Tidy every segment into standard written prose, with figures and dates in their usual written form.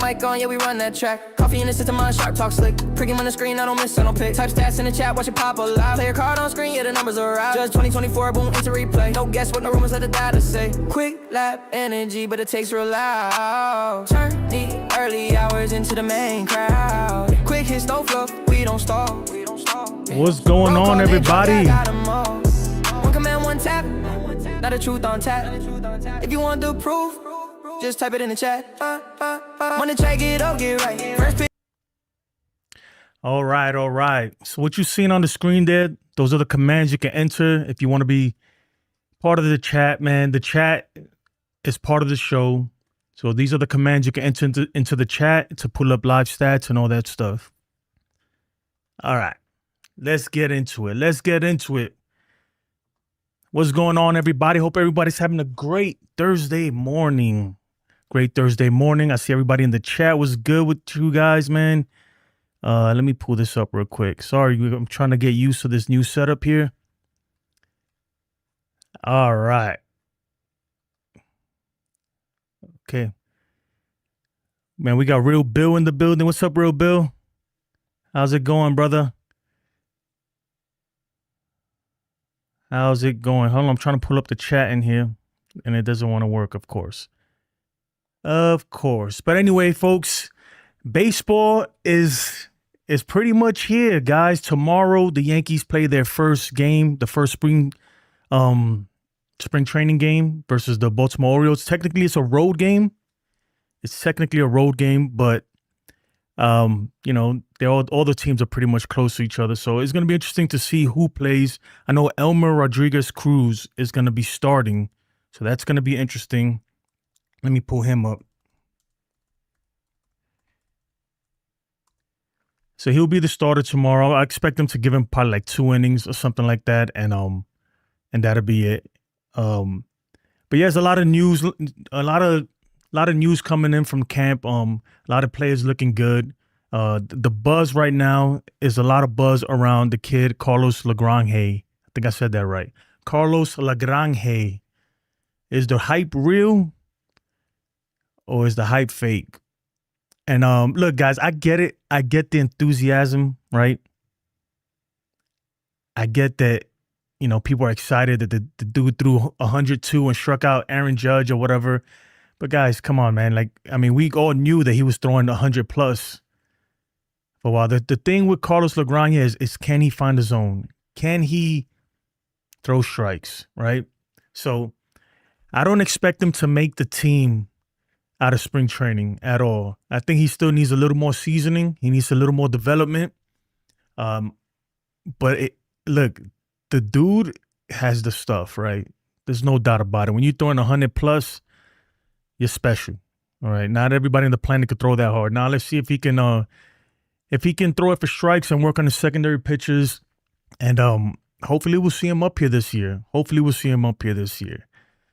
mic on, yeah, we run that track. Coffee in the system, on sharp talk slick. Prick him on the screen, I don't miss, I don't pick. Type stats in the chat, watch it pop a live. Play your card on screen, yeah, the numbers are out. Judge 2024, boom, instant replay. No guess what, no rumors, let the data say. Quick lap energy, but it takes real loud. Turn the early hours into the main crowd. Quick hits, no fluff, we don't stall. What's going on, everybody? One command, one tap. Not the truth on tap. If you want the proof, just type it in the chat. Wanna check it out, get right. First pick. All right. So what you seen on the screen there, those are the commands you can enter if you want to be part of the chat, man. The chat is part of the show. So these are the commands you can enter into the chat to pull up live stats and all that stuff. All right. Let's get into it. What's going on, everybody? Hope everybody's having a great Thursday morning. I see everybody in the chat. What's good with you guys, man? Let me pull this up real quick. Sorry, I'm trying to get used to this new setup here. All right. Okay. Man, we got Real Bill in the building. What's up, Real Bill? How's it going, brother? How's it going? Hold on, I'm trying to pull up the chat in here, and it doesn't want to work, of course. But anyway, folks, baseball is pretty much here, guys. Tomorrow, the Yankees play their first game, the first spring training game versus the Baltimore Orioles. Technically, it's a road game. But you know, all the teams are pretty much close to each other. So it's going to be interesting to see who plays. I know Elmer Rodriguez Cruz is going to be starting. So that's going to be interesting. Let me pull him up. So he'll be the starter tomorrow. I expect them to give him probably like 2 innings or something like that. And that'll be it. But yeah, there's a lot of news, a lot of news coming in from camp. A lot of players looking good. The buzz right now is a lot of buzz around the kid, Carlos Lagrange. I think I said that right. Carlos Lagrange. Is the hype real or is the hype fake? And look, guys, I get it. I get the enthusiasm, right? I get that, you know, people are excited that the dude threw 102 and struck out Aaron Judge or whatever. But guys, come on, man. Like, I mean, we all knew that he was throwing 100 plus for a while. The thing with Carlos Lagrange is can he find the zone? Can he throw strikes, right? So I don't expect him to make the team out of spring training at all. I think he still needs a little more seasoning. He needs a little more development. But look, the dude has the stuff, right? There's no doubt about it. When you're throwing 100 plus, you're special. All right. Not everybody on the planet could throw that hard. Now let's see if he can throw it for strikes and work on the secondary pitches. And hopefully we'll see him up here this year.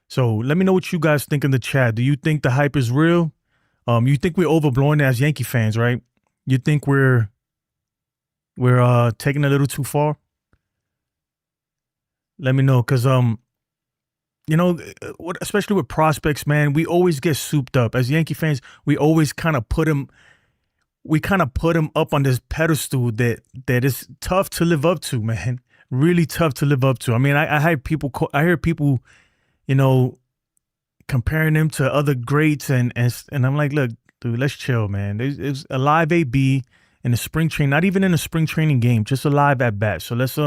So let me know what you guys think in the chat. Do you think the hype is real? You think we're overblowing it as Yankee fans, right? You think we're taking a little too far? Let me know, because you know, especially with prospects, man, we always get souped up as Yankee fans. We always kind of put them up on this pedestal that is tough to live up to, man. Really tough to live up to. I mean, I hear people, you know, comparing them to other greats, and I'm like, look, dude, let's chill, man. There's a live AB in the spring training, not even in a spring training game, just a live at bat. So let's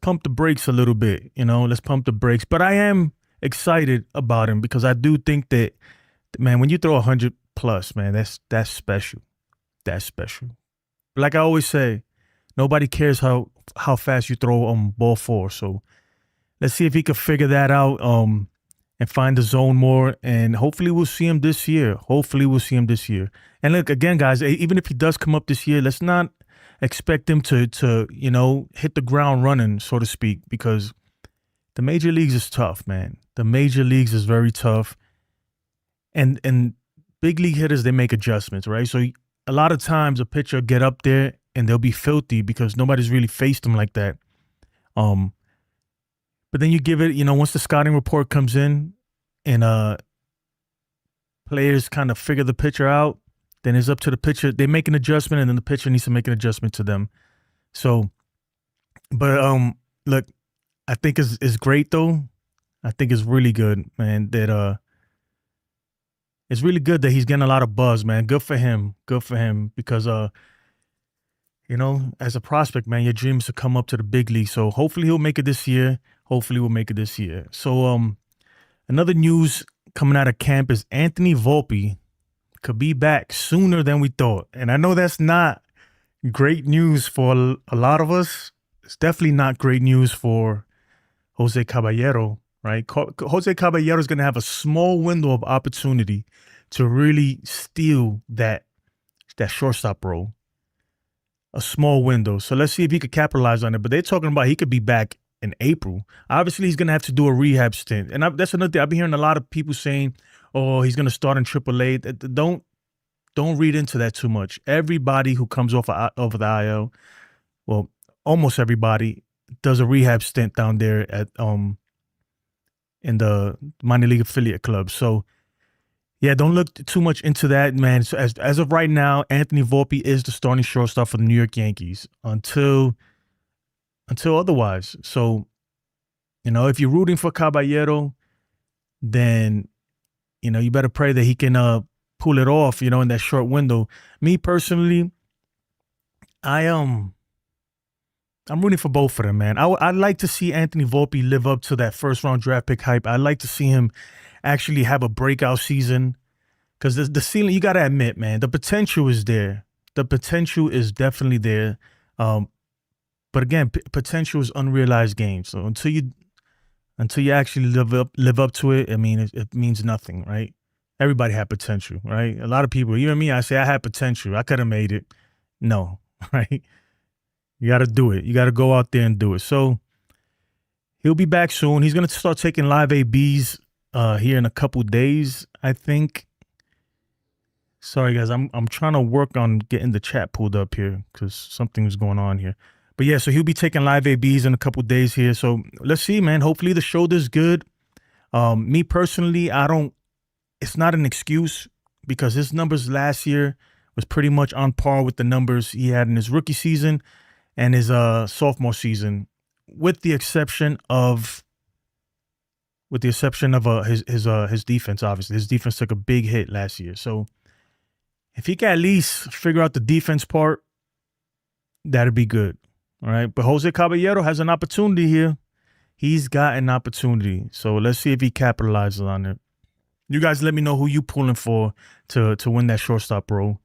pump the brakes a little bit, you know. Let's pump the brakes. But I am excited about him because I do think that, man, when you throw 100 plus, man, that's special. That's special. Like I always say, nobody cares how fast you throw ball 4. So let's see if he can figure that out and find the zone more. And hopefully we'll see him this year. And look, again, guys, even if he does come up this year, let's not expect him to you know, hit the ground running, so to speak, because the major leagues is tough, man. The major leagues is very tough. And big league hitters, they make adjustments, right? So a lot of times a pitcher get up there and they'll be filthy because nobody's really faced them like that. But then you give it, you know, once the scouting report comes in and players kind of figure the pitcher out, then it's up to the pitcher. They make an adjustment, and then the pitcher needs to make an adjustment to them. So, but look, I think it's great though. I think it's really good, man. That it's really good that he's getting a lot of buzz, man. Good for him. Good for him because as a prospect, man, your dream is to come up to the big league. So hopefully he'll make it this year. So another news coming out of camp is Anthony Volpe could be back sooner than we thought. And I know that's not great news for a lot of us. It's definitely not great news for Jose Caballero, right? Jose Caballero is going to have a small window of opportunity to really steal that shortstop role. A small window. So let's see if he could capitalize on it. But they're talking about he could be back in April. Obviously, he's going to have to do a rehab stint. And that's another thing. I've been hearing a lot of people saying, oh, he's going to start in AAA. Don't read into that too much. Everybody who comes off of the IL, well, almost everybody does a rehab stint down there at in the minor league affiliate club. So yeah, don't look too much into that, man. So as of right now, Anthony Volpe is the starting shortstop for the New York Yankees until otherwise. So, if you're rooting for Caballero, then, you better pray that he can pull it off, in that short window. Me personally, I'm rooting for both of them, man. I'd like to see Anthony Volpe live up to that first round draft pick hype. I'd like to see him actually have a breakout season, because the ceiling, you got to admit, man, the potential is there. The potential is definitely there. But again, potential is unrealized gain. So until you actually live up to it, I mean, it means nothing, right? Everybody had potential, right? A lot of people, even me, I say I had potential. I could have made it. No, right? You got to do it. You got to go out there and do it. So he'll be back soon. He's going to start taking live ABs here in a couple days, I think. Sorry, guys. I'm trying to work on getting the chat pulled up here because something's going on here. But yeah, so he'll be taking live ABs in a couple days here. So let's see, man. Hopefully the shoulder's good. Me personally, it's not an excuse because his numbers last year was pretty much on par with the numbers he had in his rookie season and his sophomore season, with the exception of his defense. Obviously, his defense took a big hit last year. So if he can at least figure out the defense part, that'd be good. All right. But Jose Caballero has an opportunity here. He's got an opportunity. So let's see if he capitalizes on it. You guys let me know who you pulling for to win that shortstop role.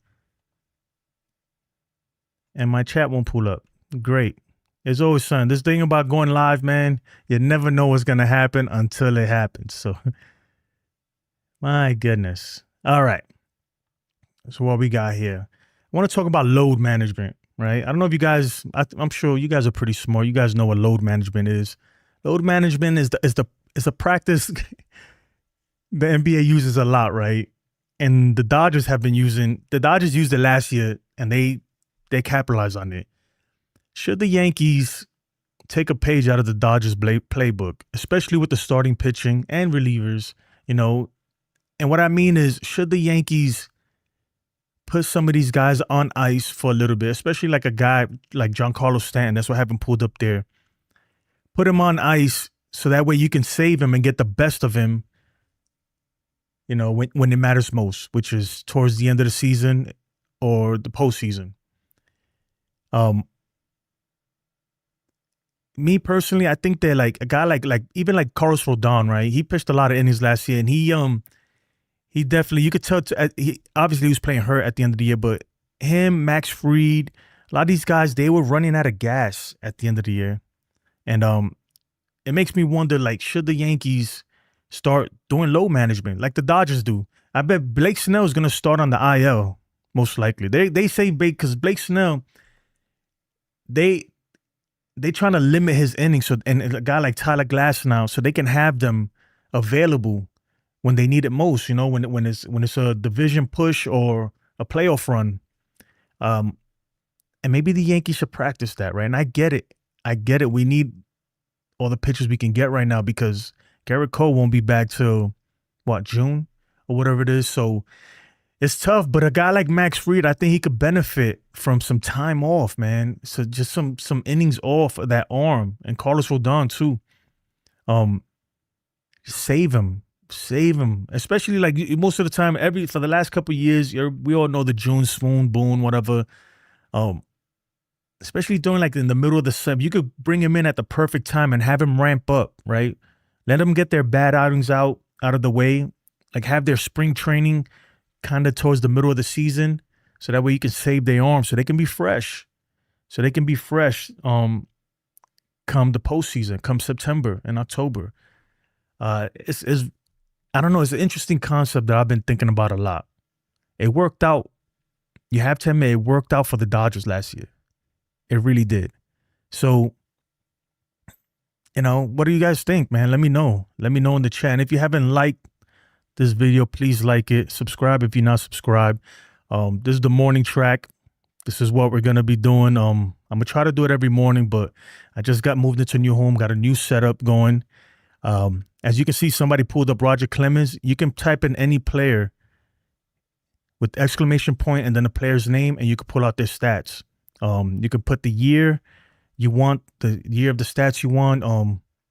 And my chat won't pull up. Great. It's always something. This thing about going live, man, you never know what's going to happen until it happens. So, my goodness. All right. So what we got here. I want to talk about load management, right? I don't know if you guys, I'm sure you guys are pretty smart. You guys know what load management is. Load management is the practice the NBA uses a lot, right? And the Dodgers used it last year and they capitalized on it. Should the Yankees take a page out of the Dodgers playbook, especially with the starting pitching and relievers, and what I mean is, should the Yankees put some of these guys on ice for a little bit, especially like a guy like Giancarlo Stanton, that's what happened pulled up there. Put him on ice so that way you can save him and get the best of him, when it matters most, which is towards the end of the season or the postseason. Me personally, I think that like a guy like even like Carlos Rodon, right? He pitched a lot of innings last year, and he definitely, you could tell. Obviously, he was playing hurt at the end of the year, but him, Max Fried, a lot of these guys, they were running out of gas at the end of the year, and it makes me wonder, like, should the Yankees start doing load management like the Dodgers do? I bet Blake Snell is going to start on the IL most likely. They say because Blake Snell, they trying to limit his innings, and a guy like Tyler Glass now, so they can have them available when they need it most, when it's a division push or a playoff run. And maybe the Yankees should practice that, right? And I get it. We need all the pitchers we can get right now because Garrett Cole won't be back till June or whatever it is. So It's tough, but a guy like Max Fried, I think he could benefit from some time off, man. So just some innings off of that arm, and Carlos Rodon too. Um, save him. Especially like most of the time, for the last couple of years, we all know the June Swoon, Boone, whatever. Especially during like in the middle of the summer, you could bring him in at the perfect time and have him ramp up, right? Let them get their bad outings out of the way, like have their spring training kind of towards the middle of the season, so that way you can save their arms so they can be fresh. Come the postseason, come September and October. It's I don't know, it's an interesting concept that I've been thinking about a lot. It worked out. You have to admit, it worked out for the Dodgers last year. It really did. So, what do you guys think, man? Let me know. Let me know in the chat. And if you haven't liked this video, please like it. Subscribe if you're not subscribed. This is the morning track. This is what we're going to be doing. I'm going to try to do it every morning, but I just got moved into a new home, got a new setup going. As you can see, somebody pulled up Roger Clemens. You can type in any player with exclamation point and then the player's name, and you can pull out their stats. You can put the year you want, the year of the stats you want.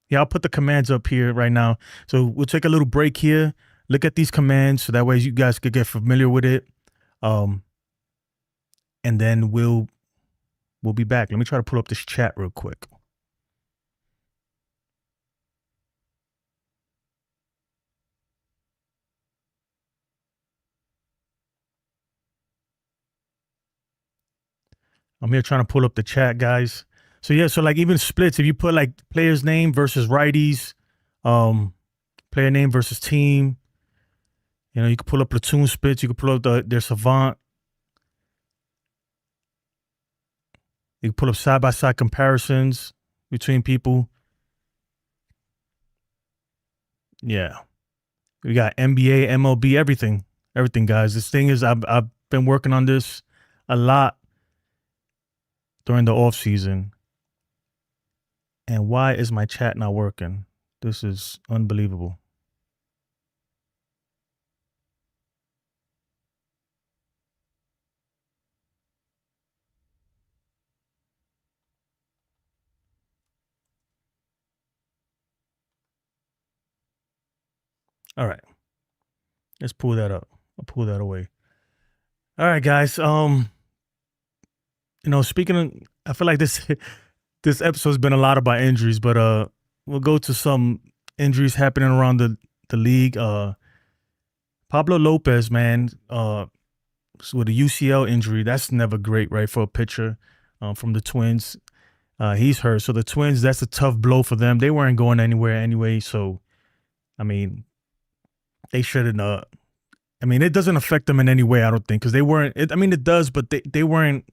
Yeah, I'll put the commands up here right now. So we'll take a little break here. Look at these commands so that way you guys could get familiar with it. And then we'll be back. Let me try to pull up this chat real quick. I'm here trying to pull up the chat, guys. So yeah, so like even splits, if you put like player's name versus righties, player name versus team, you can pull up platoon splits, you can pull up their savant. You can pull up side-by-side comparisons between people. Yeah. We got NBA, MLB, everything. Everything, guys. This thing is, I've been working on this a lot during the off season. And why is my chat not working? This is unbelievable. All right. Let's pull that up. I'll pull that away. All right, guys. Speaking of, I feel like this episode's been a lot about injuries, but we'll go to some injuries happening around the league. Pablo Lopez, man, with a UCL injury, that's never great, right, for a pitcher from the Twins. He's hurt. So the Twins, that's a tough blow for them. They weren't going anywhere anyway. So, I mean, they shouldn't. It doesn't affect them in any way, I don't think, because they weren't. It does, but they weren't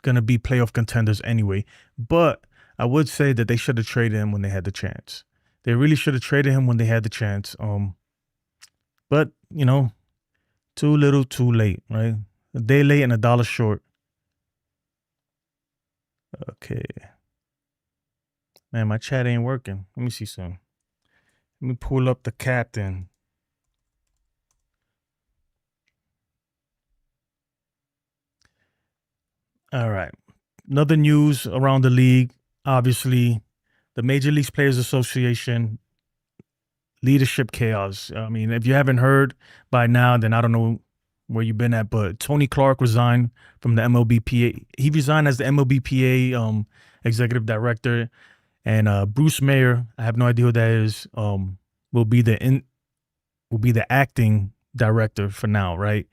going to be playoff contenders anyway. But I would say that they should have traded him when they had the chance. They really should have traded him when they had the chance. But, too little, too late, right? A day late and $1 short. Okay. Man, my chat ain't working. Let me see some. Let me pull up the captain. All right. Another news around the league. Obviously, the Major League Players Association, leadership chaos. If you haven't heard by now, then I don't know where you've been at, but Tony Clark resigned from the MLBPA. He resigned as the MLBPA executive director, and Bruce Mayer, I have no idea who that is, will be the acting director for now, right?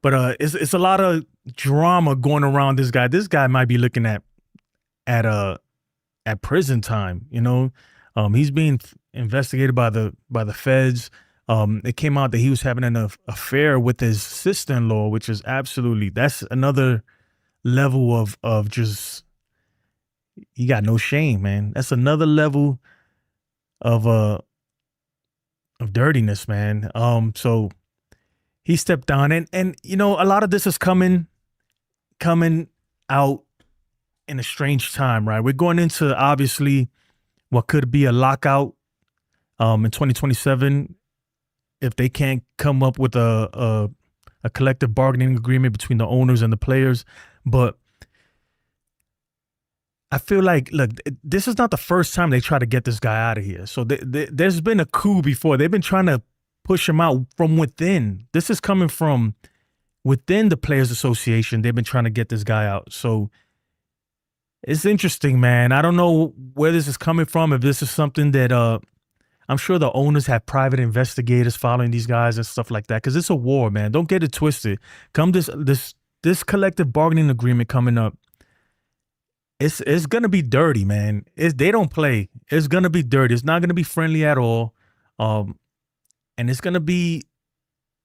But it's a lot of drama going around this guy. This guy might be looking at prison time. He's being investigated by the feds. It came out that he was having an affair with his sister-in-law, which is that's another level of just, he got no shame, man. That's another level of dirtiness, man. So he stepped down, and a lot of this is coming out in a strange time, right? We're going into obviously what could be a lockout in 2027 if they can't come up with a a collective bargaining agreement between the owners and the players. But I feel like, look, this is not the first time they try to get this guy out of here. So there's been a coup before. They've been trying to push him out from within. This is coming from within the Players Association. They've been trying to get this guy out. So it's interesting, man. I don't know where this is coming from. If this is something that I'm sure the owners have private investigators following these guys and stuff like that, because it's a war, man. Don't get it twisted. Come this collective bargaining agreement coming up, it's gonna be dirty, man. They don't play. It's gonna be dirty. It's not gonna be friendly at all. And it's gonna be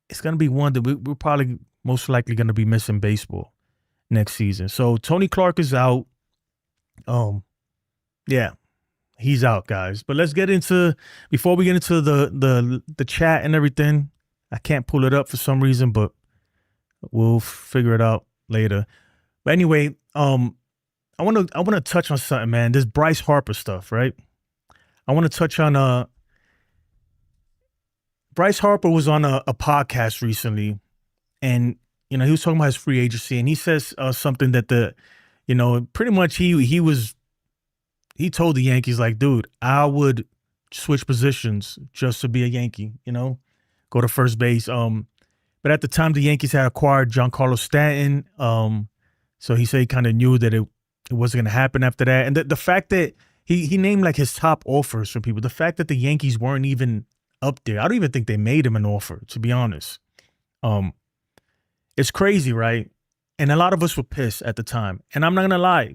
one that we're probably most likely gonna be missing baseball next season. So Tony Clark is out. Yeah, he's out, guys. But let's get into, before we get into the chat and everything. I can't pull it up for some reason, but we'll figure it out later. But anyway, I want to touch on something, man. This Bryce Harper stuff, right? I want to touch on Bryce Harper was on a podcast recently, and he was talking about his free agency, and he says something that pretty much he told the Yankees, like, dude, I would switch positions just to be a Yankee, go to first base. But at the time, the Yankees had acquired Giancarlo Stanton, so he said he kind of knew that it wasn't going to happen after that. And the fact that he named like his top offers from people, the fact that the Yankees weren't even up there, I don't even think they made him an offer, to be honest. It's crazy, right? And a lot of us were pissed at the time. And I'm not going to lie,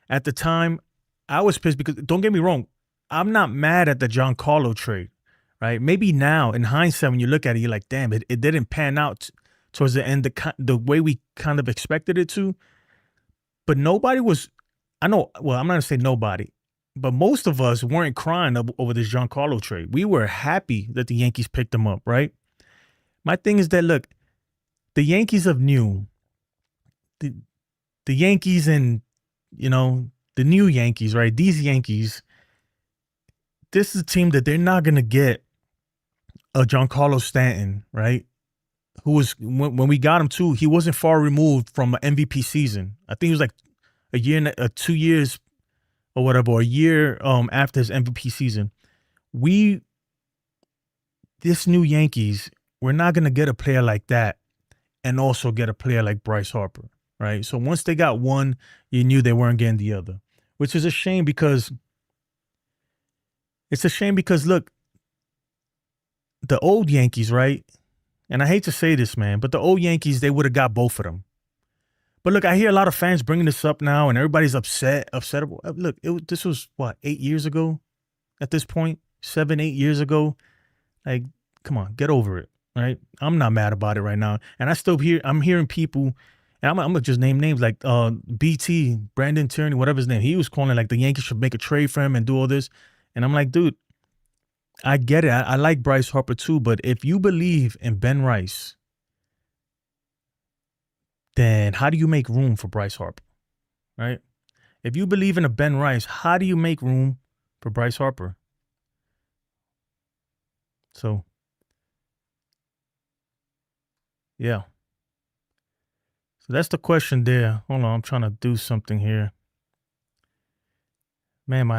at the time, I was pissed because, don't get me wrong, I'm not mad at the Giancarlo trade, right? Maybe now, in hindsight, when you look at it, you're like, damn, it didn't pan out towards the end the way we kind of expected it to. But nobody was, I'm not going to say nobody, but most of us weren't crying over this Giancarlo trade. We were happy that the Yankees picked him up, right? My thing is that, look, the Yankees of new, the Yankees and, the new Yankees, right? These Yankees, this is a team that they're not going to get a Giancarlo Stanton, right? Who was, when we got him too, he wasn't far removed from an MVP season. I think it was like a year, 2 years or whatever, or a year after his MVP season. This new Yankees, we're not going to get a player like that and also get a player like Bryce Harper, right? So once they got one, you knew they weren't getting the other, which is a shame because look, the old Yankees, right? And I hate to say this, man, but the old Yankees, they would have got both of them. But look, I hear a lot of fans bringing this up now, and everybody's upset. Look, this was, 8 years ago at this point? 7, 8 years ago? Like, come on, get over it, right? I'm not mad about it right now. And I'm hearing people, and I'm going to just name names like BT, Brandon Tierney, whatever his name. He was calling like the Yankees should make a trade for him and do all this. And I'm like, dude, I get it. I like Bryce Harper too, but if you believe in Ben Rice, then how do you make room for Bryce Harper, right? If you believe in a Ben Rice, how do you make room for Bryce Harper? So, yeah. So that's the question there. Hold on, I'm trying to do something here. Man,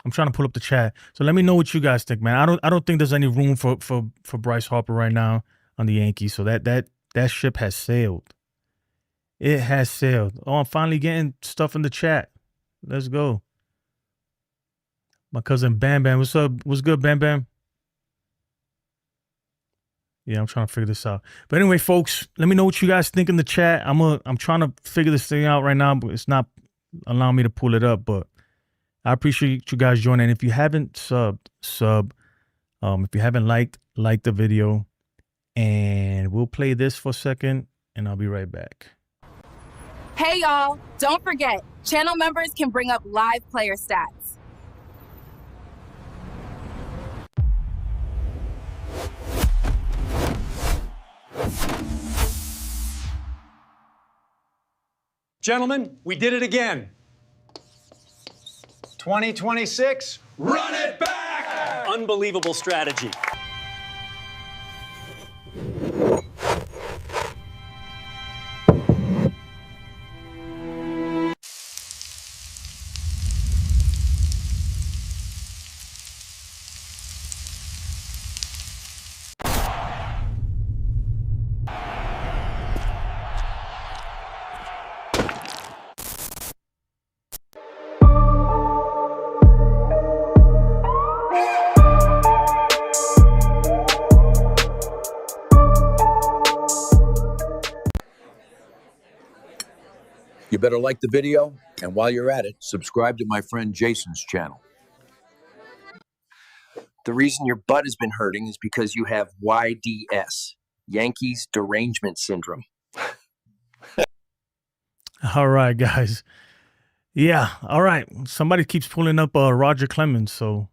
I'm trying to pull up the chat. So let me know what you guys think, man. I don't think there's any room for Bryce Harper right now on the Yankees. So that ship has sailed. It has sailed. Oh, I'm finally getting stuff in the chat. Let's go. My cousin Bam Bam. What's up? What's good, Bam Bam? Yeah, I'm trying to figure this out. But anyway, folks, let me know what you guys think in the chat. I'm trying to figure this thing out right now, but it's not allowing me to pull it up. But I appreciate you guys joining. If you haven't subbed, sub. If you haven't liked the video. And we'll play this for a second, and I'll be right back. Hey, y'all. Don't forget, channel members can bring up live player stats. Gentlemen, we did it again. 2026. Run it back! Unbelievable strategy. You better like the video, and while you're at it, subscribe to my friend Jason's channel. The reason your butt has been hurting is because you have YDS, Yankees Derangement Syndrome. All right, guys. Yeah, all right. Somebody keeps pulling up Roger Clemens, so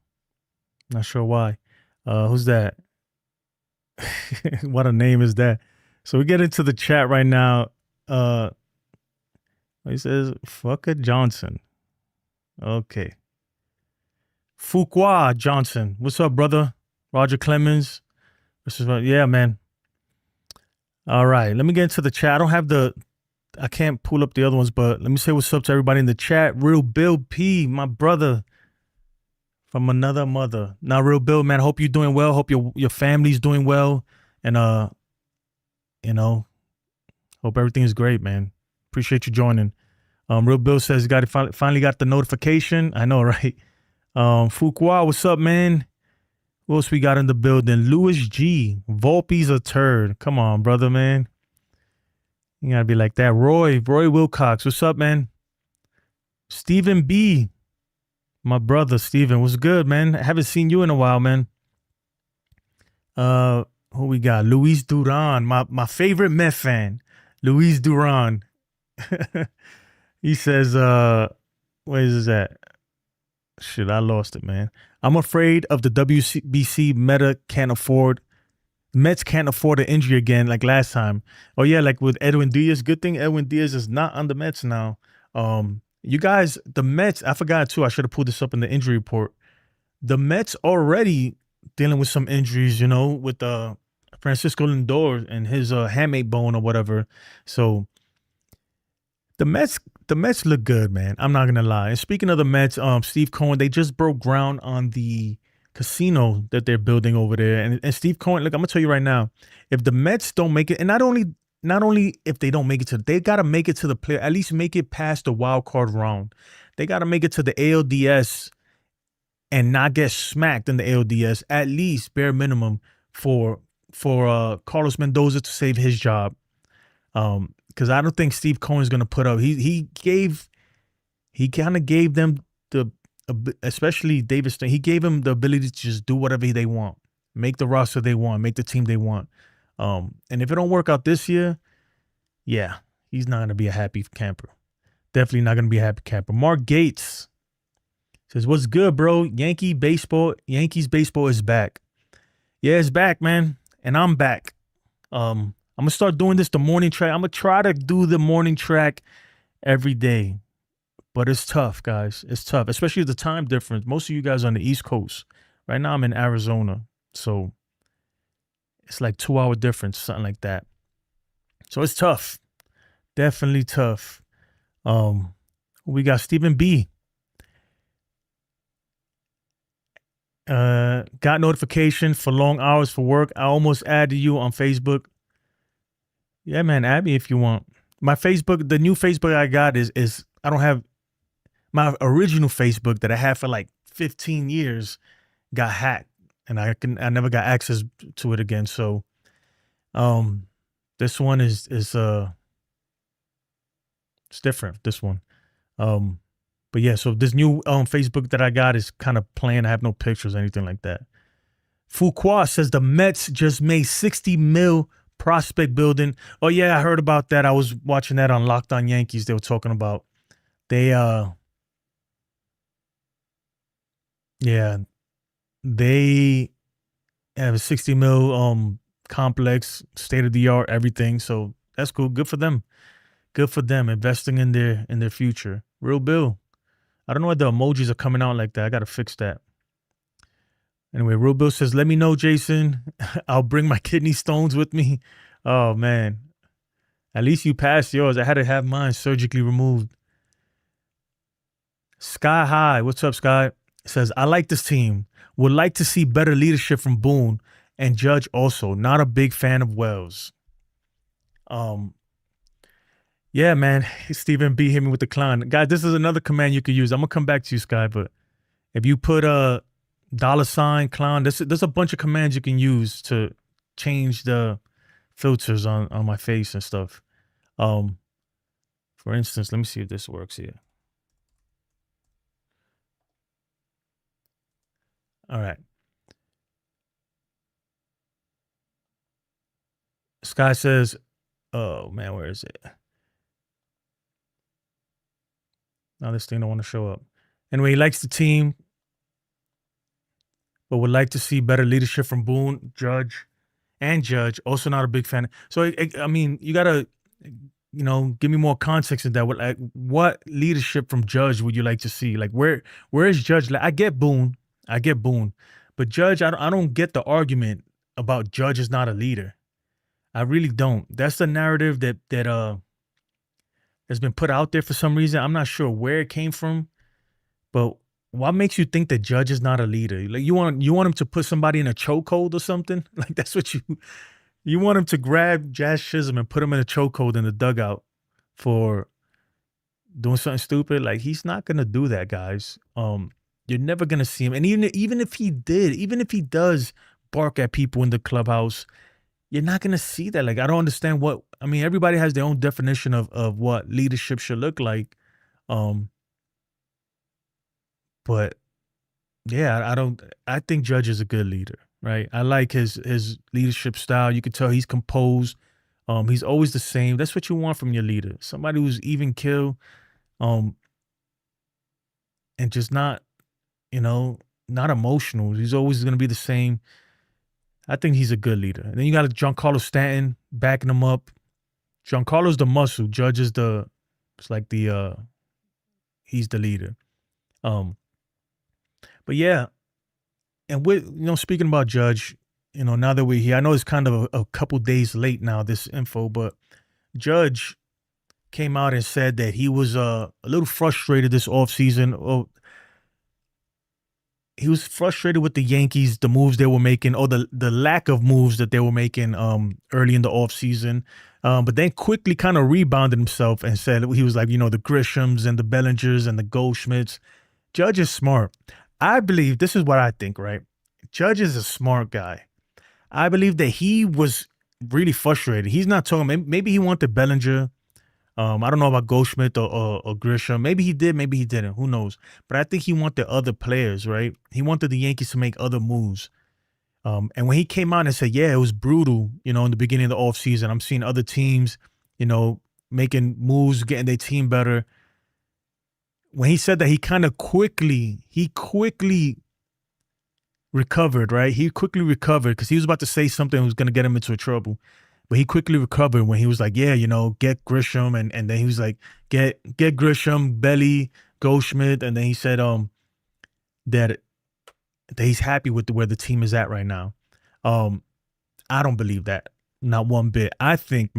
not sure why. Who's that? What a name is that? So we get into the chat right now. He says, Fucker Johnson. Okay. Fuqua Johnson. What's up, brother? Roger Clemens. Yeah, man. All right. Let me get into the chat. I can't pull up the other ones, but let me say what's up to everybody in the chat. Real Bill P, my brother from another mother. Now, Real Bill, man, hope you're doing well. Hope your family's doing well. And, hope everything is great, man. Appreciate you joining. Real Bill says finally got the notification. I know, right? Fuqua, what's up, man? What else we got in the building? Louis G. Volpe's a turd. Come on, brother, man. You gotta be like that. Roy Wilcox, what's up, man? Stephen B. My brother, Stephen, what's good, man? I haven't seen you in a while, man. Who we got? Luis Duran, my favorite Met fan. Luis Duran. He says, where is that? Shit, I lost it, man. I'm afraid of the WBC Mets can't afford an injury again like last time. Oh, yeah, like with Edwin Diaz. Good thing Edwin Diaz is not on the Mets now. You guys, the Mets, I forgot too. I should have pulled this up in the injury report. The Mets already dealing with some injuries, with Francisco Lindor and his hamate bone or whatever. So the Mets look good, man. I'm not gonna lie. And speaking of the Mets, Steve Cohen, they just broke ground on the casino that they're building over there. And Steve Cohen, look, I'm gonna tell you right now, if the Mets don't make it, and not only if they don't make it they gotta make it to the play, at least make it past the wild card round. They gotta make it to the ALDS and not get smacked in the ALDS, at least bare minimum for Carlos Mendoza to save his job. Because I don't think Steve Cohen's gonna put up. He kind of gave them especially David Stern, he gave him the ability to just do whatever they want, make the roster they want, make the team they want. And if it don't work out this year, yeah, he's not gonna be a happy camper. Definitely not gonna be a happy camper. Mark Gates says, "What's good, bro? Yankees baseball is back. Yeah, it's back, man, and I'm back. I'm gonna start doing the morning track. I'm gonna try to do the morning track every day." But it's tough, guys. It's tough, especially the time difference. Most of you guys are on the East Coast. Right now I'm in Arizona. So it's like 2-hour difference, something like that. So it's tough. Definitely tough. We got Stephen B. Got notification for long hours for work. I almost added you on Facebook. Yeah, man, add me if you want. My Facebook, the new Facebook I got is I don't have my original Facebook that I had for like 15 years got hacked, and I never got access to it again. So, this one is it's different. This one, but yeah. So this new Facebook that I got is kind of plain. I have no pictures or anything like that. Fuqua says the Mets just made $60 million prospect building. Oh yeah, I heard about that. I was watching that on Locked On Yankees. They were talking about they have a $60 million complex, state of the art, everything. So that's cool. Good for them. Good for them investing in their future. Real Bill. I don't know why the emojis are coming out like that. I gotta fix that. Anyway, Real Bill says, "Let me know, Jason. I'll bring my kidney stones with me." Oh man, at least you passed yours. I had to have mine surgically removed. Sky High, what's up, Sky? Says, "I like this team. Would like to see better leadership from Boone and Judge also. Not a big fan of Wells." Yeah, man. Stephen B hit me with the clown. Guys, this is another command you could use. I'm gonna come back to you, Sky, but if you put a $ clown, there's a bunch of commands you can use to change the filters on my face and stuff. For instance, let me see if this works here. All right. Sky says, oh, man, where is it? Now this thing don't want to show up. Anyway, he likes the team, but would like to see better leadership from Boone, Judge. Also not a big fan. So, I mean, you got to, give me more context in that. What leadership from Judge would you like to see? Like, where is Judge? Like, I get Boone. But Judge, I don't get the argument about Judge is not a leader. I really don't. That's the narrative that has been put out there for some reason. I'm not sure where it came from, but what makes you think that Judge is not a leader? Like you want him to put somebody in a chokehold or something? Like that's what you want him to grab Jazz Chisholm and put him in a chokehold in the dugout for doing something stupid? Like he's not gonna do that, guys. You're never gonna see him. And even if he does bark at people in the clubhouse, you're not gonna see that. Like I don't understand everybody has their own definition of what leadership should look like. But yeah, I think Judge is a good leader, right? I like his leadership style. You can tell he's composed. He's always the same. That's what you want from your leader. Somebody who's even keel, and just not emotional. He's always going to be the same. I think he's a good leader. And then you got Giancarlo Stanton backing him up. Giancarlo's the muscle. Judge is he's the leader. But yeah, and with speaking about Judge, now that we're here, I know it's kind of a couple days late now, this info, but Judge came out and said that he was a little frustrated this offseason. He was frustrated with the Yankees, the moves they were making, or the lack of moves that they were making early in the offseason. But then quickly kind of rebounded himself and said he was like, the Grishams and the Bellingers and the Goldschmidts. Judge is smart. I believe, this is what I think, right? Judge is a smart guy. I believe that he was really frustrated. He's not talking, maybe he wanted Bellinger. I don't know about Goldschmidt or Grisham. Maybe he did, maybe he didn't. Who knows? But I think he wanted other players, right? He wanted the Yankees to make other moves. And when he came out and said, yeah, it was brutal, in the beginning of the offseason. I'm seeing other teams, making moves, getting their team better. When he said that, he quickly recovered, right? He quickly recovered because he was about to say something that was going to get him into trouble. But he quickly recovered when he was like, yeah, get Grisham. And then he was like, get Grisham, Belly, Goldschmidt. And then he said that he's happy with where the team is at right now. I don't believe that. Not one bit. I think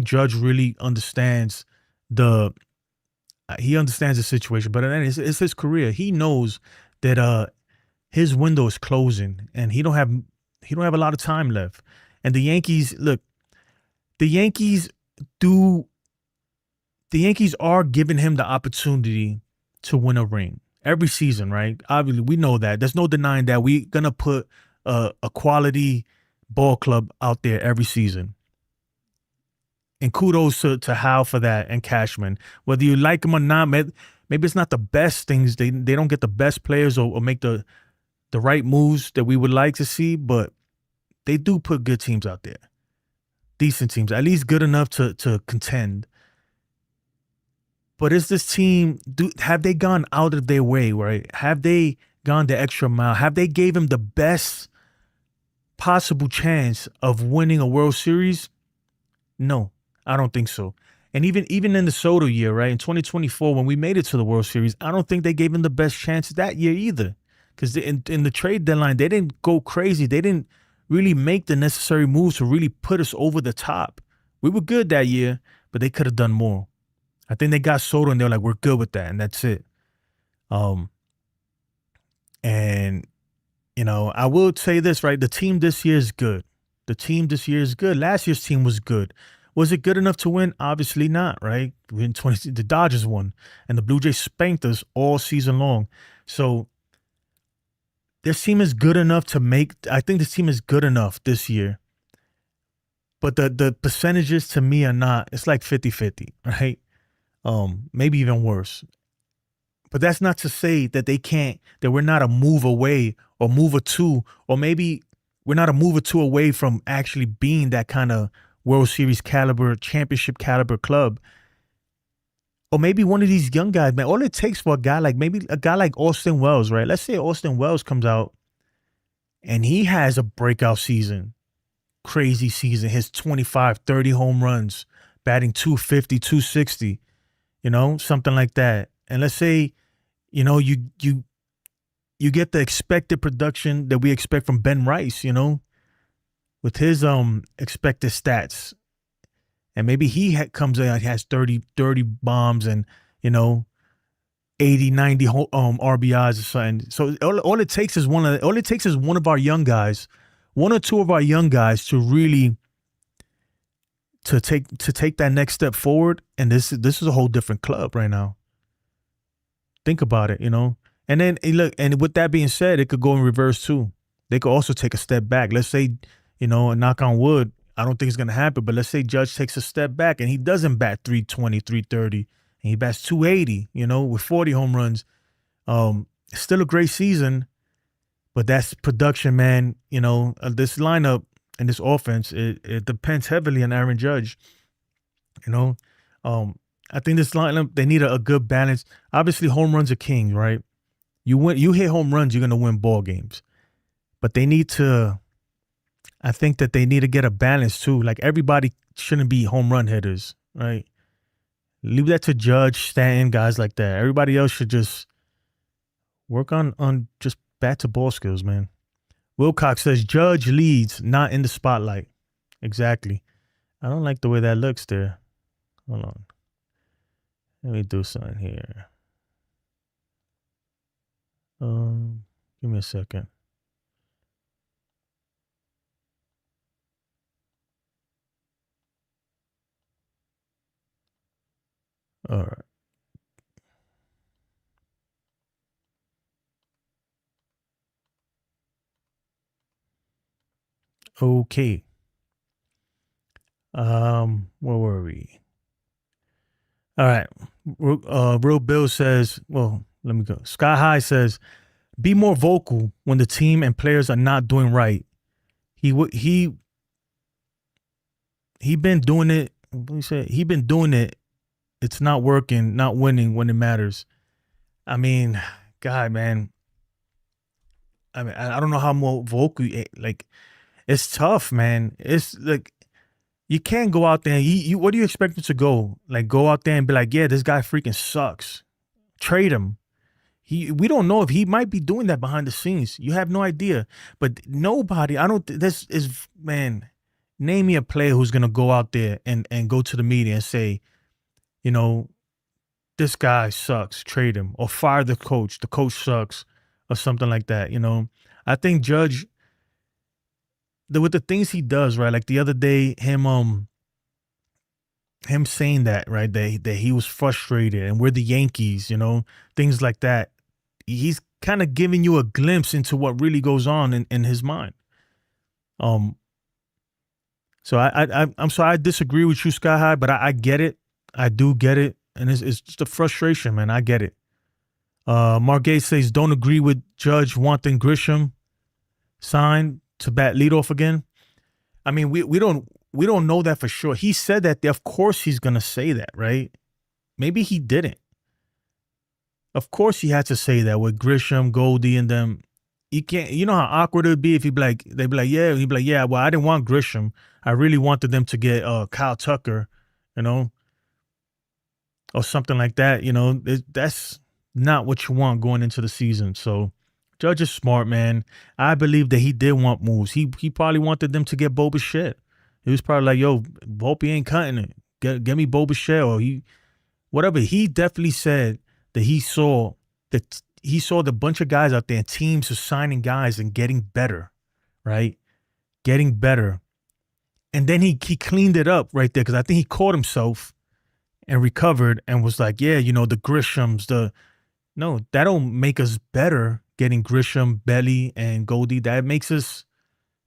Judge really understands the situation, but then it's his career. He knows that his window is closing, and he don't have a lot of time left. And the Yankees, look, the Yankees are giving him the opportunity to win a ring every season, right? Obviously, we know that. There's no denying that. We're gonna put a quality ball club out there every season. And kudos to Hal for that and Cashman. Whether you like them or not, maybe it's not the best things. They don't get the best players or make the right moves that we would like to see, but they do put good teams out there. Decent teams, at least good enough to contend. But is this team, have they gone out of their way, right? Have they gone the extra mile? Have they gave him the best possible chance of winning a World Series? No. I don't think so. And even in the Soto year, right, in 2024, when we made it to the World Series, I don't think they gave him the best chance that year either. Because in the trade deadline, they didn't go crazy. They didn't really make the necessary moves to really put us over the top. We were good that year, but they could have done more. I think they got Soto and they were like, we're good with that, and that's it. And, I will say this, right, the team this year is good. Last year's team was good. Was it good enough to win? Obviously not, right? The Dodgers won, and the Blue Jays spanked us all season long. So this team is good enough I think this team is good enough this year. But the percentages to me are not, it's like 50-50, right? maybe even worse. But that's not to say that that we're not a move away or move or two, or maybe we're not a move or two away from actually being that kind of World Series caliber, championship caliber club. Or maybe one of these young guys, man, all it takes for maybe a guy like Austin Wells, right? Let's say Austin Wells comes out and he has a breakout season, crazy season, hits 25, 30 home runs, batting 250, 260, something like that. And let's say, you get the expected production that we expect from Ben Rice, with his expected stats. And maybe he comes out, has 30 bombs and, 80, 90 RBIs or something. So all it takes is one of our young guys, one or two of our young guys to really to take that next step forward. And this is a whole different club right now. Think about it, And then look, and with that being said, it could go in reverse too. They could also take a step back. Let's say, knock on wood, I don't think it's going to happen, but let's say Judge takes a step back and he doesn't bat 320, 330, and he bats 280, with 40 home runs. Still a great season, but that's production, man. This lineup and this offense, it depends heavily on Aaron Judge. I think this lineup, they need a good balance. Obviously, home runs are king, right? You hit home runs, you're going to win ball games. But I think that they need to get a balance too. Like, everybody shouldn't be home run hitters, right? Leave that to Judge, Stanton, guys like that. Everybody else should just work on just bat to ball skills, man. Wilcox says Judge leads, not in the spotlight. Exactly. I don't like the way that looks there. Hold on. Let me do something here. Give me a second. All right. Okay. Where were we? All right. Real Bill says, well, let me go. Sky High says, be more vocal when the team and players are not doing right. He been doing it. What he said? He been doing it. It's not working, not winning when it matters. I mean, God, man. I mean, I don't know how more vocal. Like, it's tough, man. It's like, you can't go out there. You what do you expect him to go? Like, go out there and be like, yeah, this guy freaking sucks. Trade him. We don't know if he might be doing that behind the scenes. You have no idea. But nobody, this is, man, name me a player who's going to go out there and go to the media and say, this guy sucks, trade him, or fire the coach sucks, or something like that. I think Judge, with the things he does, right? Like the other day, him saying that, right? That he was frustrated and we're the Yankees, things like that. He's kind of giving you a glimpse into what really goes on in his mind. So I'm sorry, I disagree with you, Sky High, but I get it. I do get it. And it's just a frustration, man. I get it. Mark Gates says, don't agree with Judge wanting Grisham signed to bat leadoff again. I mean, we don't know that for sure. He said that. Of course he's going to say that, right? Maybe he didn't. Of course he had to say that with Grisham, Goldie, and them. You can't, how awkward it would be if they'd be like, yeah. He'd be like, yeah, well, I didn't want Grisham. I really wanted them to get Kyle Tucker, or something like that. That's not what you want going into the season. So Judge is smart, man. I believe that he did want moves. He probably wanted them to get Bo Bichette. He was probably like, yo, Volpe ain't cutting it. Get me Bo Bichette, or whatever. He definitely said that he saw the bunch of guys out there and teams are signing guys and getting better, right? Getting better. And then he cleaned it up right there, because I think he caught himself and recovered and was like, yeah, the Grishams, no, that don't make us better getting Grisham, Belly, and Goldie. That makes us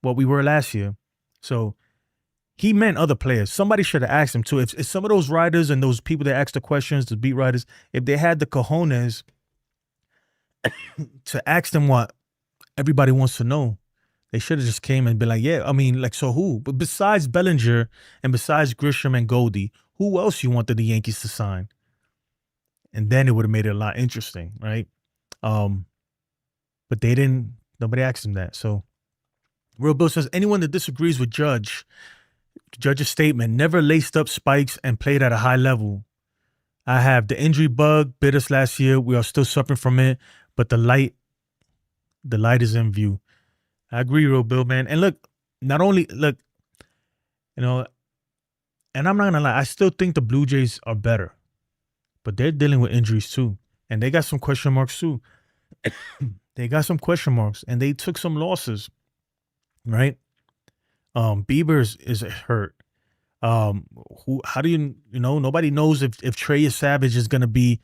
what we were last year. So he meant other players. Somebody should have asked him too. If some of those writers and those people that ask the questions, the beat writers, if they had the cojones to ask them what everybody wants to know, they should have just came and been like, yeah, I mean, like, so who? But besides Bellinger and besides Grisham and Goldie, who else you wanted the Yankees to sign? And then it would have made it a lot interesting, right? But they didn't, nobody asked him that. So Real Bill says, anyone that disagrees with Judge's statement, never laced up spikes and played at a high level. I have. The injury bug bit us last year. We are still suffering from it, but the light is in view. I agree, Real Bill, man. And look, not only, look, you know, and I'm not going to lie, I still think the Blue Jays are better, but they're dealing with injuries too. And they got some question marks too. They got some question marks, and they took some losses, right? Bieber is hurt. How do you know? Nobody knows if Trey Savage is gonna be.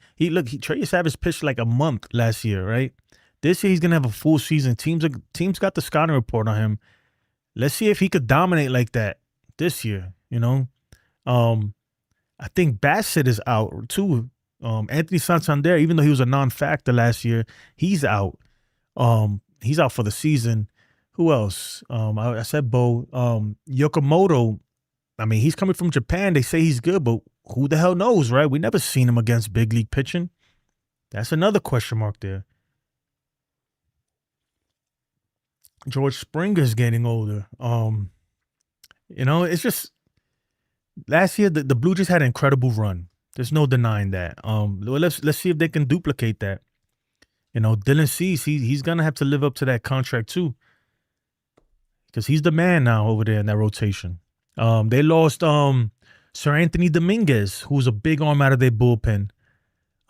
Trey Savage pitched like a month last year, right? This year he's gonna have a full season. Teams got the scouting report on him. Let's see if he could dominate like that this year. You know, I think Bassett is out too. Anthony Santander, even though he was a non-factor last year, he's out. He's out for the season. Who else? I said Bo. Yokomoto, I mean, he's coming from Japan. They say he's good, but who the hell knows, right? We never seen him against big league pitching. That's another question mark there. George Springer's getting older. You know, it's just last year the Blue Jays had an incredible run. There's no denying that. Let's see if they can duplicate that. You know, Dylan Cease, he's gonna have to live up to that contract too, because he's the man now over there in that rotation. They lost Sir Anthony Dominguez, who's a big arm out of their bullpen.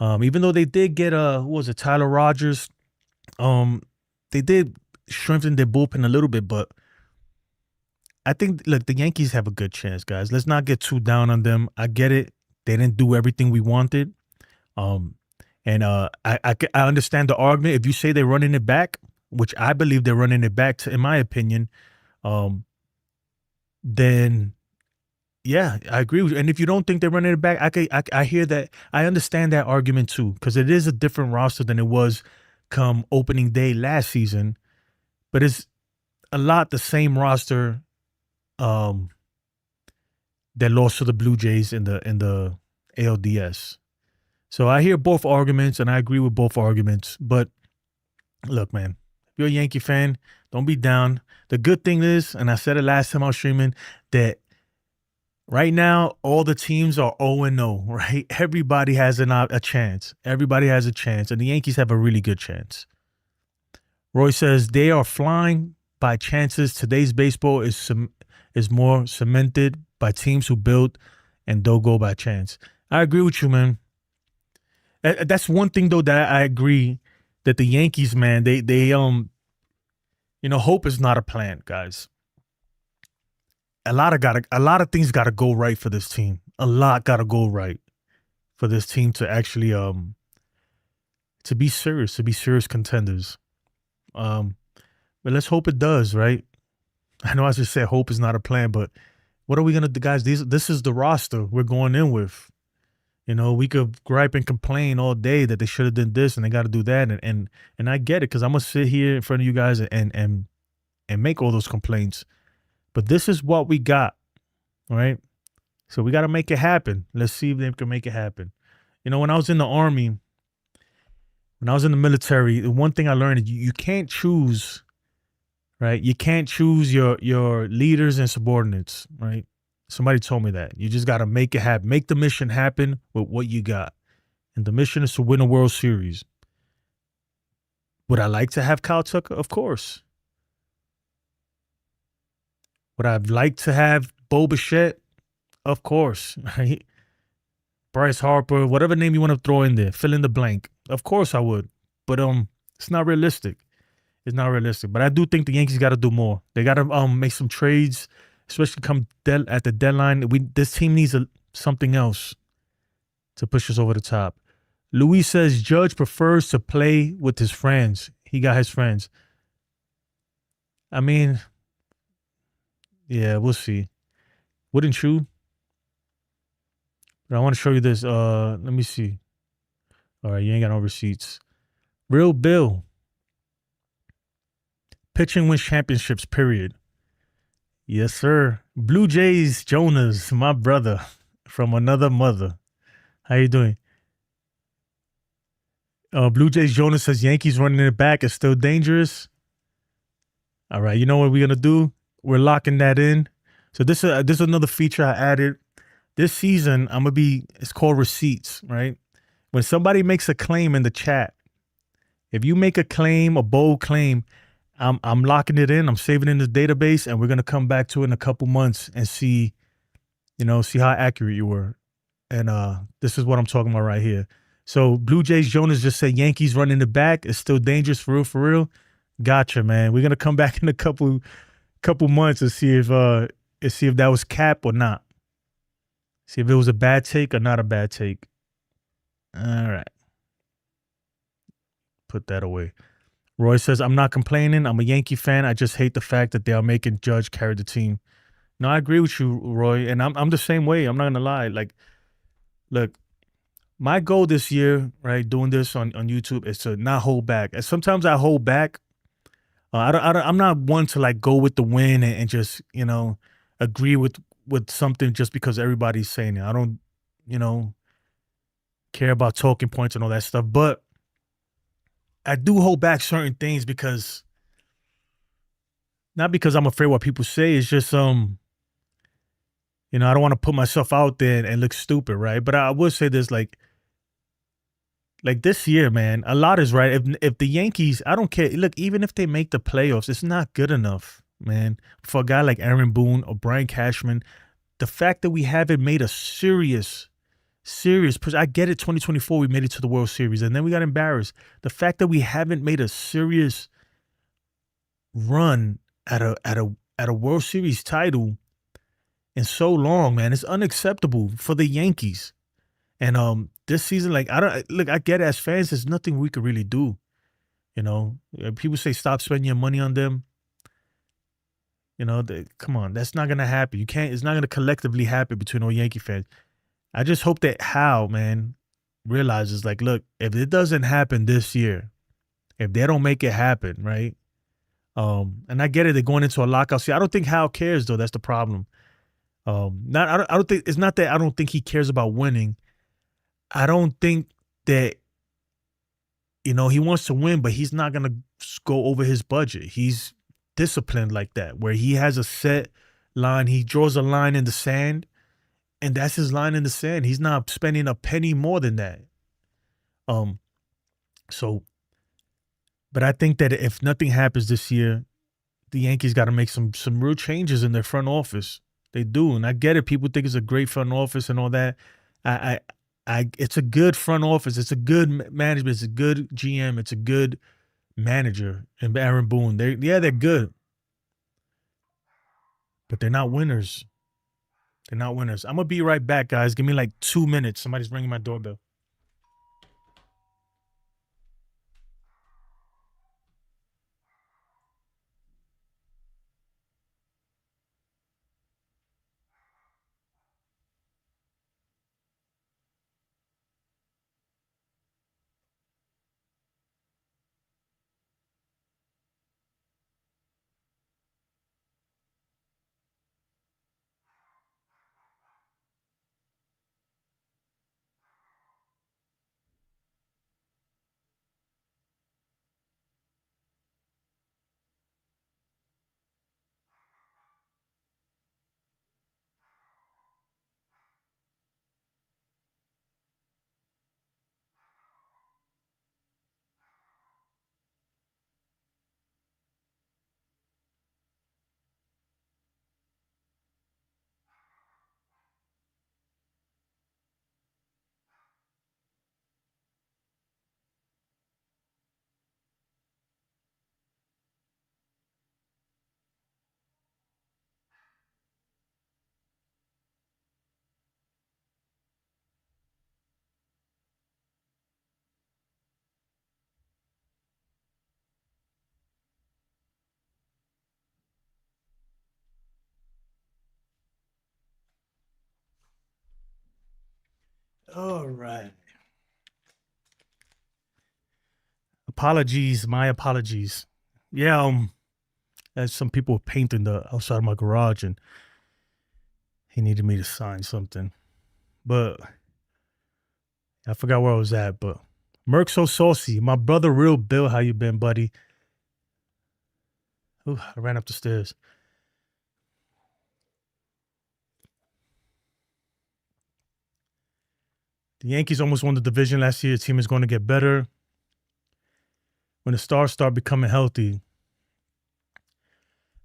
Even though they did get who was it, Tyler Rogers. They did strengthen their bullpen a little bit, but I think, look, the Yankees have a good chance, guys. Let's not get too down on them. I get it. They didn't do everything we wanted. And I understand the argument. If you say they're running it back, which I believe they're running it back, in my opinion, then yeah, I agree with you. And if you don't think they're running it back, I hear that. I understand that argument too, because it is a different roster than it was come opening day last season, but it's a lot the same roster that lost to the Blue Jays in the ALDS. So I hear both arguments, and I agree with both arguments. But look, man, if you're a Yankee fan, don't be down. The good thing is, and I said it last time I was streaming, that right now all the teams are 0-0, right? Everybody has a chance. Everybody has a chance, and the Yankees have a really good chance. Roy says they are flying by chances. Today's baseball is more cemented by teams who build and don't go by chance. I agree with you, man. That's one thing though that I agree that the Yankees, man, they hope is not a plan, guys. A lot of things gotta go right for this team. A lot gotta go right for this team to actually to be serious contenders. But let's hope it does, right? I know I just said hope is not a plan, but what are we gonna do, guys? This is the roster we're going in with. You know, we could gripe and complain all day that they should have done this and they got to do that, and I get it, because I'm gonna sit here in front of you guys and make all those complaints. But this is what we got, right? So we got to make it happen. Let's see if they can make it happen. You know, when I was in the Army, when I was in the military, the one thing I learned is you can't choose, right? You can't choose your leaders and subordinates, right? Somebody told me that. You just got to make it happen. Make the mission happen with what you got. And the mission is to win a World Series. Would I like to have Kyle Tucker? Of course. Would I like to have Bo Bichette? Of course, right? Bryce Harper, whatever name you want to throw in there, fill in the blank. Of course I would. But it's not realistic. It's not realistic. But I do think the Yankees got to do more. They got to make some trades, especially come at the deadline. This team needs something else to push us over the top. Luis says Judge prefers to play with his friends. He got his friends. I mean, yeah, we'll see. Wouldn't you? But I want to show you this. Let me see. All right, you ain't got no receipts. Real Bill. Pitching wins championships, period. Yes, sir. Blue Jays Jonas, my brother from another mother. How you doing? Blue Jays Jonas says Yankees running it back is still dangerous. All right, you know what we're gonna do? We're locking that in. So this is another feature I added this season. It's called receipts, right? When somebody makes a claim in the chat, if you make a claim, a bold claim, I'm locking it in. I'm saving it in the database, and we're gonna come back to it in a couple months and see how accurate you were. And this is what I'm talking about right here. So Blue Jays Jonas just said Yankees running the back is still dangerous for real, for real. Gotcha, man. We're gonna come back in a couple months and see if that was cap or not. See if it was a bad take or not a bad take. All right. Put that away. Roy says, I'm not complaining. I'm a Yankee fan. I just hate the fact that they are making Judge carry the team. No, I agree with you, Roy. And I'm the same way. I'm not gonna lie. Like, look, my goal this year, right, doing this on YouTube is to not hold back. And sometimes I hold back. I'm not one to like go with the win and just, agree with something just because everybody's saying it. I don't, care about talking points and all that stuff. But I do hold back certain things because, not because I'm afraid what people say. It's just, I don't want to put myself out there and look stupid, right? But I will say this, like this year, man, a lot is right. If the Yankees, I don't care. Look, even if they make the playoffs, it's not good enough, man. For a guy like Aaron Boone or Brian Cashman, the fact that we haven't made a serious push. I get it. 2024, we made it to the World Series, and then we got embarrassed. The fact that we haven't made a serious run at a World Series title in so long, man, it's unacceptable for the Yankees. And this season, like, I get it, as fans, there's nothing we could really do. People say stop spending your money on them. Come on, that's not gonna happen. It's not gonna collectively happen between all Yankee fans. I just hope that Hal, man, realizes, like, look, if it doesn't happen this year, if they don't make it happen, right? And I get it, they're going into a lockout. See, I don't think Hal cares, though. That's the problem. I don't think it's not that I don't think he cares about winning. I don't think that, he wants to win, but he's not going to go over his budget. He's disciplined like that, where he has a set line. He draws a line in the sand, and that's his line in the sand. He's not spending a penny more than that. But I think that if nothing happens this year, the Yankees got to make some real changes in their front office. They do, and I get it. People think it's a great front office and all that. It's a good front office. It's a good management. It's a good GM. It's a good manager. And Aaron Boone, they're good, but they're not winners. They're not winners. I'm gonna be right back, guys. Give me like 2 minutes. Somebody's ringing my doorbell. All right. Apologies, my apologies. Yeah, as some people were painting the outside of my garage, and he needed me to sign something, but I forgot where I was at. But Merc so saucy, my brother, Real Bill, how you been, buddy? Ooh, I ran up the stairs. The Yankees almost won the division last year. The team is going to get better when the stars start becoming healthy.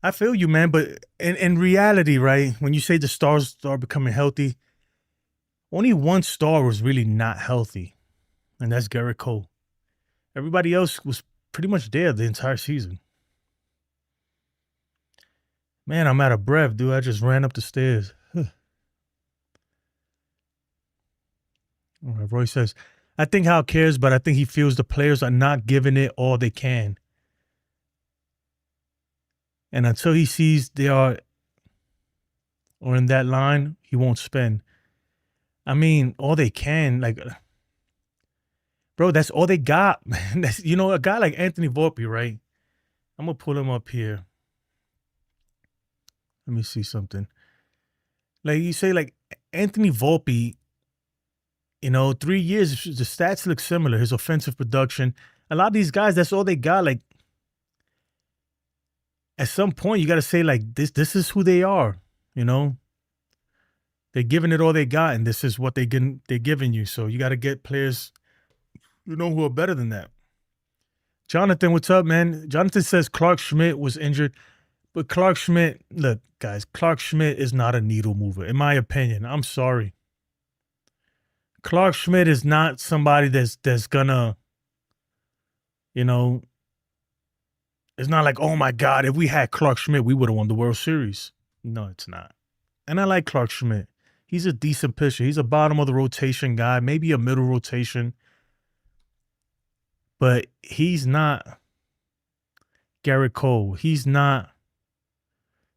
I feel you, man, but in reality, right, when you say the stars start becoming healthy, only one star was really not healthy, and that's Garrett Cole. Everybody else was pretty much there the entire season. Man, I'm out of breath, dude. I just ran up the stairs. All right, Roy says, I think Hal cares, but I think he feels the players are not giving it all they can. And until he sees they are or in that line, he won't spend. I mean, all they can, like, bro, that's all they got, man. That's, you know, a guy like Anthony Volpe, right? I'm going to pull him up here. Let me see something. Like, you say, like, Anthony Volpe, you know, 3 years, the stats look similar. His offensive production. A lot of these guys, that's all they got. Like, at some point, you got to say, like, this is who they are, you know? They're giving it all they got, and this is what they're giving you. So you got to get players, you know, who are better than that. Jonathan, what's up, man? Jonathan says Clark Schmidt was injured. But Clark Schmidt, look, guys, Clark Schmidt is not a needle mover, in my opinion. I'm sorry. Clark Schmidt is not somebody that's gonna, you know, it's not like, oh my God, if we had Clark Schmidt, we would have won the World Series. No, it's not. And I like Clark Schmidt. He's a decent pitcher. He's a bottom of the rotation guy, maybe a middle rotation. But he's not Garrett Cole. He's not.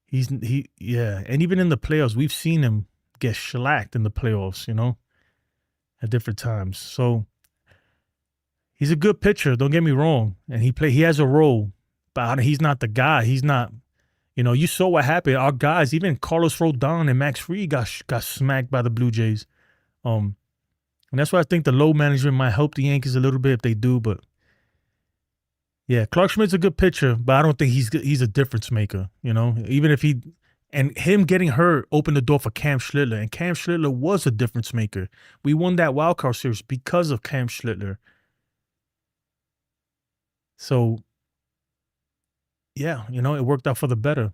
Yeah. And even in the playoffs, we've seen him get shellacked in the playoffs, you know, at different times. So he's a good pitcher. Don't get me wrong. And he has a role, but he's not the guy. He's not, you know, you saw what happened. Our guys, even Carlos Rodon and Max Fried got smacked by the Blue Jays. And that's why I think the load management might help the Yankees a little bit if they do, but yeah, Clark Schmidt's a good pitcher, but I don't think he's a difference maker, you know? Even if him getting hurt opened the door for Cam Schlittler, and Cam Schlittler was a difference maker. We won that wild card series because of Cam Schlittler. So, yeah, you know, it worked out for the better.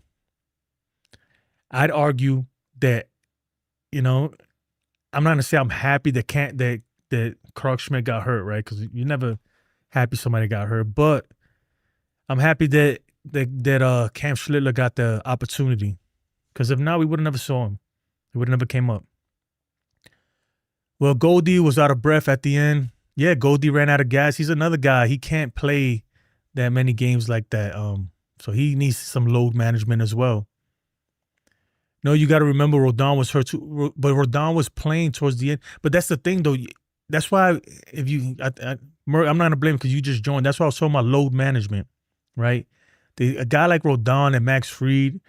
I'd argue that, you know, I'm not going to say I'm happy that Clark Schmidt got hurt, right? Because you're never happy somebody got hurt, but I'm happy that Cam Schlittler got the opportunity, because if not, we would have never saw him. He would have never came up. Well, Goldie was out of breath at the end. Yeah, Goldie ran out of gas. He's another guy. He can't play that many games like that. So he needs some load management as well. No, you got to remember Rodon was hurt too, but Rodon was playing towards the end. But that's the thing, though. That's why I'm not going to blame because you just joined. That's why I was talking about load management, right? A guy like Rodon and Max Fried,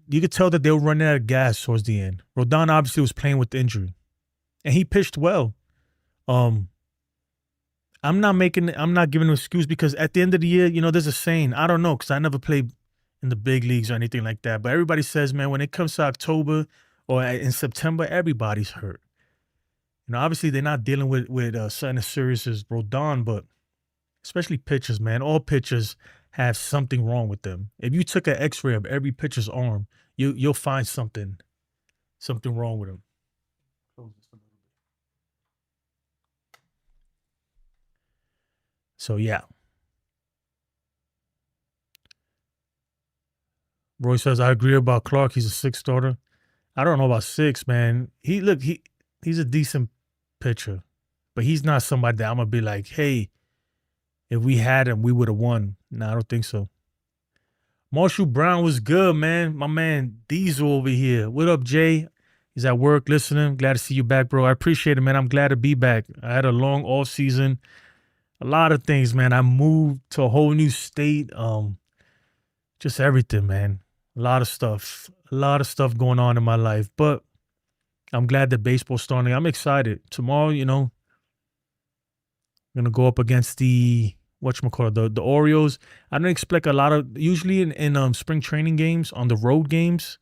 you could tell that they were running out of gas towards the end. Rodon obviously was playing with the injury, and he pitched well. I'm not giving an excuse, because at the end of the year, you know, there's a saying. I don't know, because I never played in the big leagues or anything like that. But everybody says, man, when it comes to October or in September, everybody's hurt. You know, obviously they're not dealing with something as serious as Rodon, but especially pitchers, man. All pitchers have something wrong with them. If you took an X-ray of every pitcher's arm, you'll find something wrong with them. So yeah. Roy says, I agree about Clark. He's a 6 starter. I don't know about 6, man. He's a decent pitcher, but he's not somebody that I'm going to be like, hey, if we had him, we would have won. No, I don't think so. Marshall Brown was good, man. My man Diesel over here. What up, Jay? He's at work listening. Glad to see you back, bro. I appreciate it, man. I'm glad to be back. I had a long off season. A lot of things, man. I moved to a whole new state. Just everything, man. A lot of stuff. A lot of stuff going on in my life. But I'm glad that baseball's starting. I'm excited. Tomorrow, I'm gonna go up against the the Orioles. I don't expect a lot of usually in spring training games, on the road games,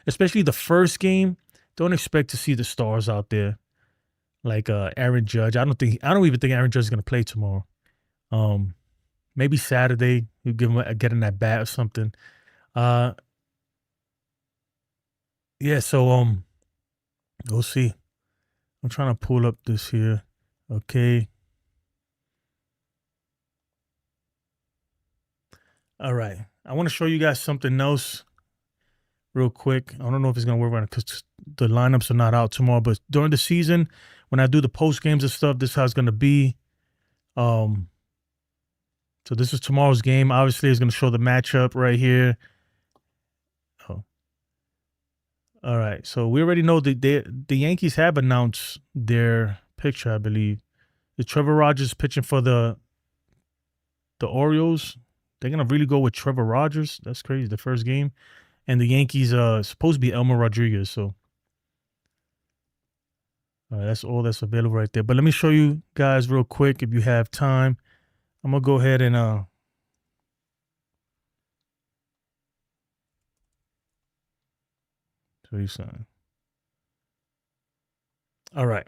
especially the first game, don't expect to see the stars out there. Like Aaron Judge. I don't even think Aaron Judge is gonna play tomorrow. Maybe Saturday, you get in that bat or something. Yeah, so we'll see. I'm trying to pull up this here. Okay. All right. I want to show you guys something else real quick. I don't know if it's going to work right because the lineups are not out tomorrow, but during the season, when I do the post games and stuff, this is how it's going to be. So this is tomorrow's game. Obviously, it's going to show the matchup right here. Oh. All right. So we already know that the Yankees have announced their picture, I believe. The Trevor Rogers pitching for the Orioles. They're going to really go with Trevor Rogers. That's crazy. The first game. And the Yankees supposed to be Elmer Rodriguez. So all right, that's all that's available right there. But let me show you guys real quick if you have time. I'm going to go ahead and show you something. All right.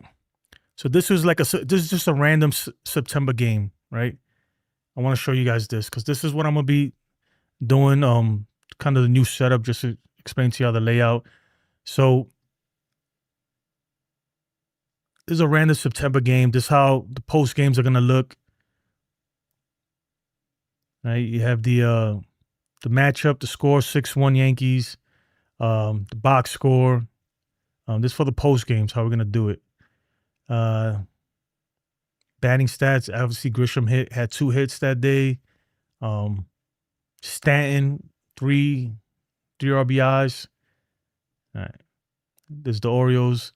So this is just a random September game, right? I want to show you guys this because this is what I'm going to be doing, kind of the new setup, just to explain to you how the layout. So this is a random September game. This is how the post games are going to look. Right, you have the matchup, the score 6-1 Yankees, the box score. This is for the post games, how we're going to do it. Batting stats, obviously Grisham had 2 hits that day. Stanton, 3 RBIs. All right. There's the Orioles.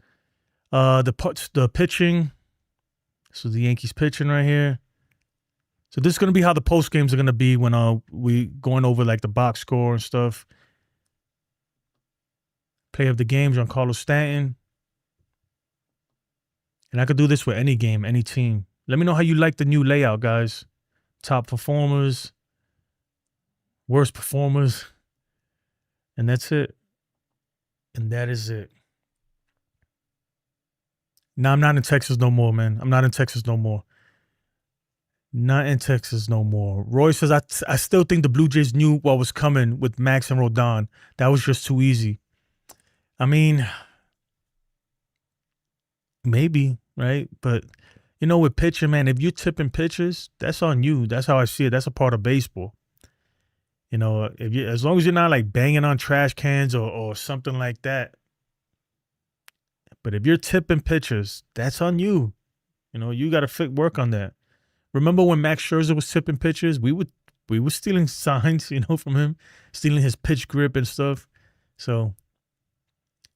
The pitching. So the Yankees pitching right here. So this is going to be how the post games are going to be when we going over like the box score and stuff. Play of the game, Giancarlo Stanton. And I could do this with any game, any team. Let me know how you like the new layout, guys. Top performers, worst performers. And that's it. And that is it. Now I'm not in Texas no more, man. I'm not in Texas no more. Not in Texas no more. Roy says, I still think the Blue Jays knew what was coming with Max and Rodon. That was just too easy. I mean, maybe, right? But, with pitching, man, if you're tipping pitches, that's on you. That's how I see it. That's a part of baseball. As long as you're not like banging on trash cans or something like that. But if you're tipping pitches, that's on you. You got to work on that. Remember when Max Scherzer was tipping pitches? We were stealing signs, from him, stealing his pitch grip and stuff. So,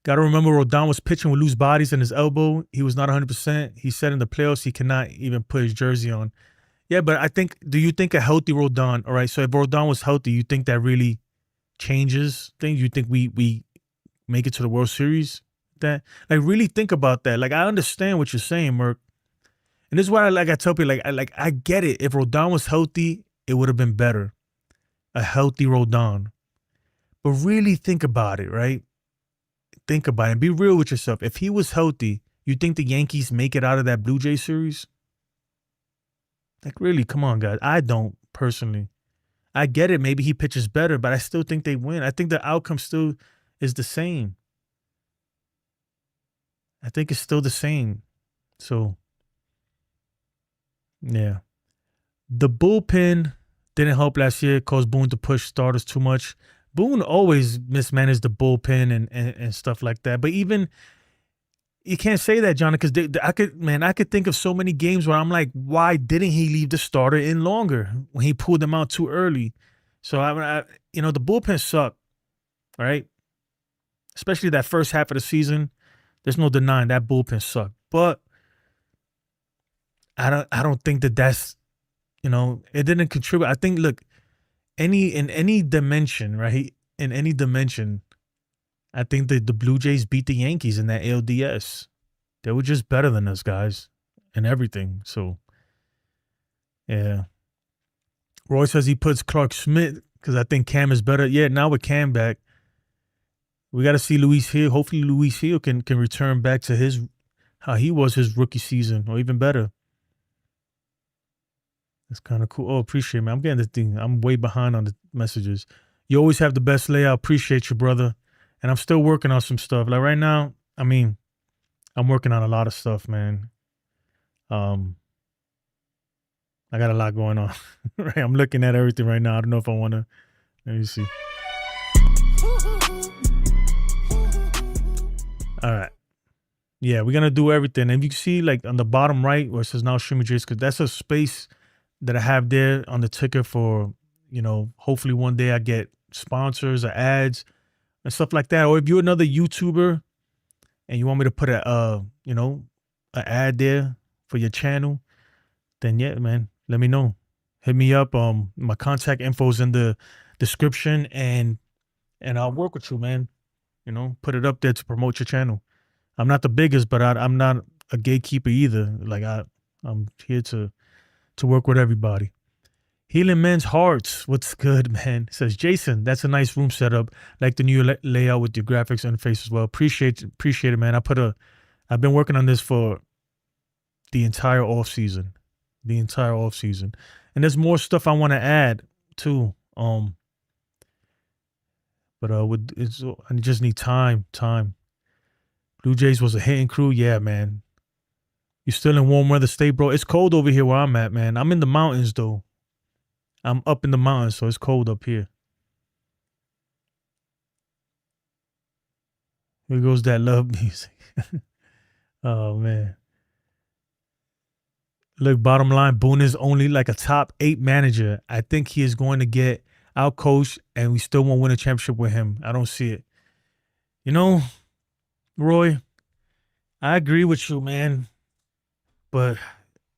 got to remember Rodon was pitching with loose bodies in his elbow. He was not 100%. He said in the playoffs he cannot even put his jersey on. Yeah, but do you think a healthy Rodon, all right, so if Rodon was healthy, you think that really changes things? You think we make it to the World Series? Really think about that. I understand what you're saying, Merk. And this is why I tell people, I get it. If Rodon was healthy, it would have been better. A healthy Rodon. But really think about it, right? Think about it and be real with yourself. If he was healthy, you think the Yankees make it out of that Blue Jay series? Really, come on, guys. I don't, personally. I get it. Maybe he pitches better, but I still think they win. I think the outcome still is the same. I think it's still the same. So, yeah. The bullpen didn't help last year, caused Boone to push starters too much. Boone always mismanaged the bullpen and stuff like that. But even you can't say that, John, because I could think of so many games where I'm like, why didn't he leave the starter in longer when he pulled them out too early? So the bullpen sucked, right? Especially that first half of the season. There's no denying that bullpen sucked. But I don't think that's, it didn't contribute. I think, look, in any dimension, right? In any dimension, I think that the Blue Jays beat the Yankees in that ALDS. They were just better than us, guys, and everything. So, yeah. Roy says he puts Clark Schmidt because I think Cam is better. Yeah, now with Cam back, we got to see Luis Hill. Hopefully Luis Hill can return back to how he was his rookie season, or even better. That's kind of cool. Oh, appreciate it, man. I'm getting this thing. I'm way behind on the messages. You always have the best layout. Appreciate you, brother. And I'm still working on some stuff. Like right now, I mean, I'm working on a lot of stuff, man. I got a lot going on. Right? I'm looking at everything right now. I don't know if I want to. Let me see. All right. Yeah, we're going to do everything. And you can see like on the bottom right where it says now Streaming Jays, because that's a space that I have there on the ticker for, hopefully one day I get sponsors or ads and stuff like that. Or if you're another YouTuber and you want me to put an ad there for your channel, then yeah, man, let me know. Hit me up. My contact info is in the description, and I'll work with you, man. Put it up there to promote your channel. I'm not the biggest, but I'm not a gatekeeper either. Like I'm here to work with everybody. Healing Men's Hearts. What's good, man? Says Jason, that's a nice room setup. Like the new layout with your graphics interface as well. Appreciate it, man. I've been working on this for the entire off season. And there's more stuff I want to add too. But I just need time. Blue Jays was a hitting crew. Yeah, man. You still in warm weather state, bro? It's cold over here where I'm at, man. I'm in the mountains, though. I'm up in the mountains, so it's cold up here. Here goes that love music. Oh, man. Look, bottom line, Boone is only like a top 8 manager. I think he is going to get out-coached, and we still won't win a championship with him. I don't see it. Roy, I agree with you, man. But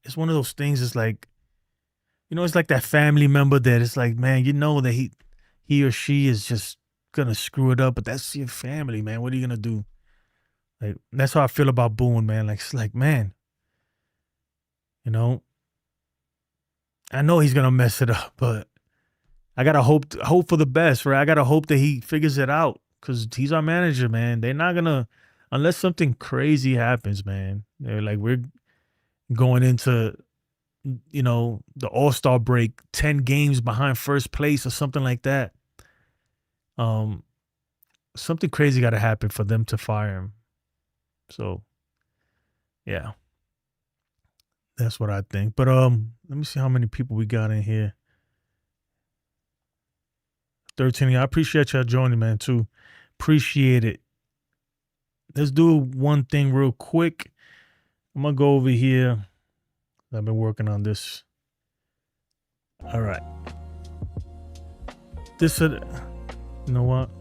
it's one of those things. It's like, it's like that family member that it's like, man, that he or she is just gonna screw it up, but that's your family, man. What are you gonna do? Like, that's how I feel about Boone, man. Like, it's like, man, I know he's gonna mess it up, but I gotta hope for the best, right? I gotta hope that he figures it out, because he's our manager, man. They're not gonna, unless something crazy happens, man. They're like, we're going into, the All-Star break 10 games behind first place or something like that. Something crazy got to happen for them to fire him. So, yeah. That's what I think. But let me see how many people we got in here. 13. I appreciate y'all joining, man, too. Appreciate it. Let's do one thing real quick. I'm going to go over here. I've been working on this. All right. You know what?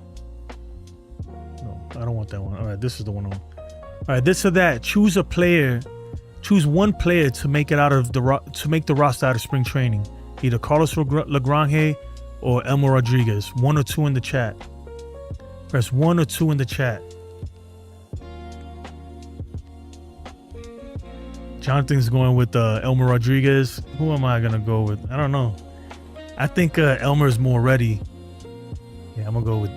No, I don't want that one. All right, this is the one I want. All right, this or that. Choose one player to make it out of to make the roster out of spring training. Either Carlos Lagrange or Elmer Rodriguez. 1 or 2 in the chat. Press 1 or 2 in the chat. Jonathan's going with Elmer Rodriguez. Who am I going to go with? I don't know. I think Elmer's more ready. Yeah, I'm going to go with...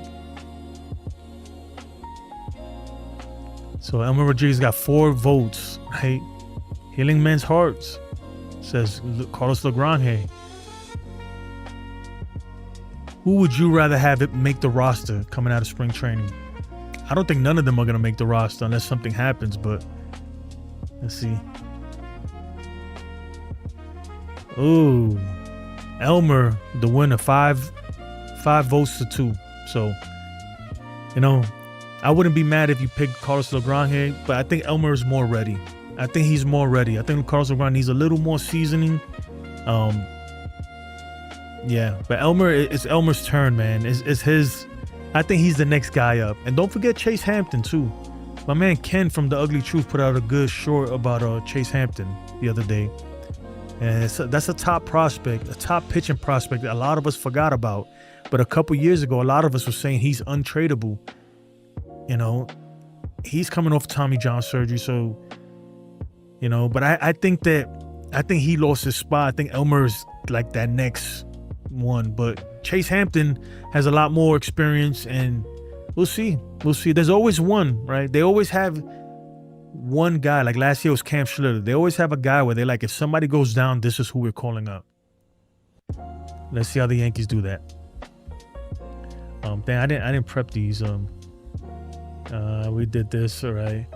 So Elmer Rodriguez got 4 votes, right? Healing Men's Hearts says Carlos Lagrange. Who would you rather have it make the roster coming out of spring training? I don't think none of them are going to make the roster unless something happens, but let's see. Ooh, Elmer, the winner, 5 votes to 2. So, I wouldn't be mad if you picked Carlos Lagrange, but I think Elmer is more ready. I think he's more ready. I think Carlos Lagrange needs a little more seasoning. Yeah, but it's Elmer's turn, man. It's his. I think he's the next guy up. And don't forget Chase Hampton too. My man Ken from The Ugly Truth put out a good short about Chase Hampton the other day. And that's a top prospect, a top pitching prospect that a lot of us forgot about. But a couple years ago, a lot of us were saying he's untradeable. You know, he's coming off Tommy John surgery. So, you know, but I think he lost his spot. I think Elmer's like that next one. But Chase Hampton has a lot more experience, and we'll see. We'll see. There's always one, right? They always have one guy. Like last year was Cam Schlitter. They always have a guy where they're like, if somebody goes down, this is who we're calling up. Let's see how the Yankees do that. I didn't prep these. We did this, all right.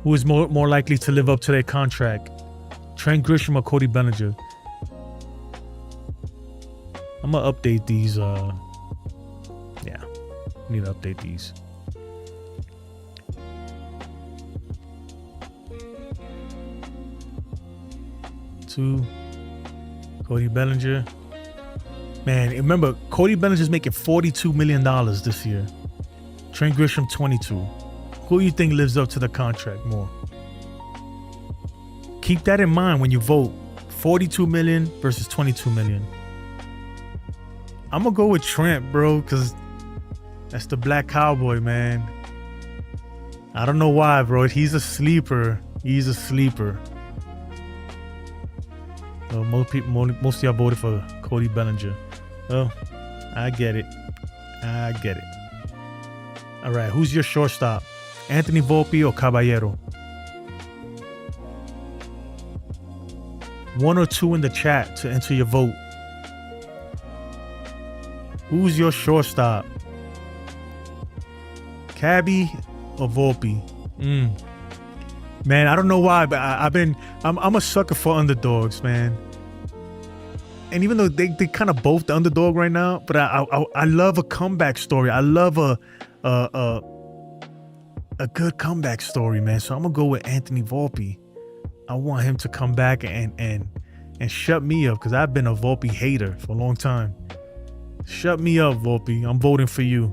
Who is more likely to live up to their contract? Trent Grisham or Cody Bellinger? I'm gonna update these. Yeah, need to update these. Two. Cody Bellinger. Man, remember, Cody Bellinger's making $42 million this year. Trent Grisham, 22. Who do you think lives up to the contract more? Keep that in mind when you vote. 42 million versus 22 million. I'm gonna go with Trent, bro, because that's the black cowboy, man. I don't know why, bro. He's a sleeper. He's a sleeper. So most of y'all voted for Cody Bellinger. Oh, I get it. I get it. All right, who's your shortstop? Anthony Volpe or Caballero? 1 or 2 in the chat to enter your vote. Who's your shortstop? Cabby or Volpe? Man, I don't know why, but I'm a sucker for underdogs, man. And even though they kind of both the underdog right now, but I love a comeback story. I love a good comeback story, man. So I'm gonna go with Anthony Volpe. I want him to come back and shut me up, because I've been a Volpe hater for a long time. Shut me up, Volpe. I'm voting for you.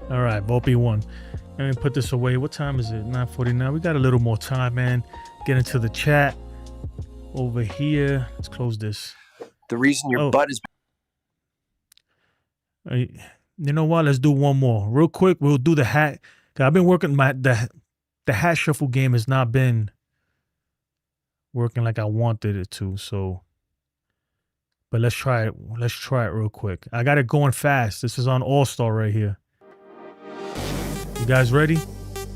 All right, Volpe won. Let me put this away. What time is it? 9:49. We got a little more time, man. Get into the chat over here. Let's close this. The reason your butt is... You know what? Let's do one more. Real quick, we'll do the hat. I've been working the hat shuffle game has not been working like I wanted it to. So, but let's try it. Let's try it real quick. I got it going fast. This is on All-Star right here. You guys ready?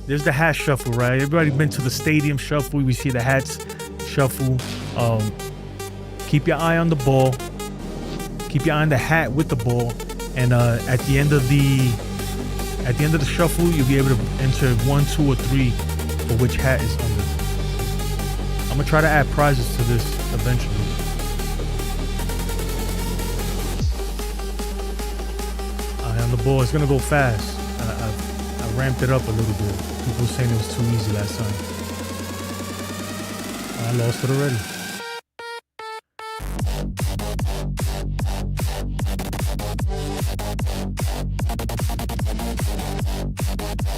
There's the hat shuffle, right? Everybody been to the stadium shuffle. We see the hats shuffle. Keep your eye on the ball. Keep your eye on the hat with the ball. And at the end of the shuffle, you'll be able to enter 1, 2, or 3 for which hat is under. I'm gonna try to add prizes to this eventually. Eye on the ball. It's gonna go fast. I ramped it up a little bit. People were saying it was too easy last time. I lost it already.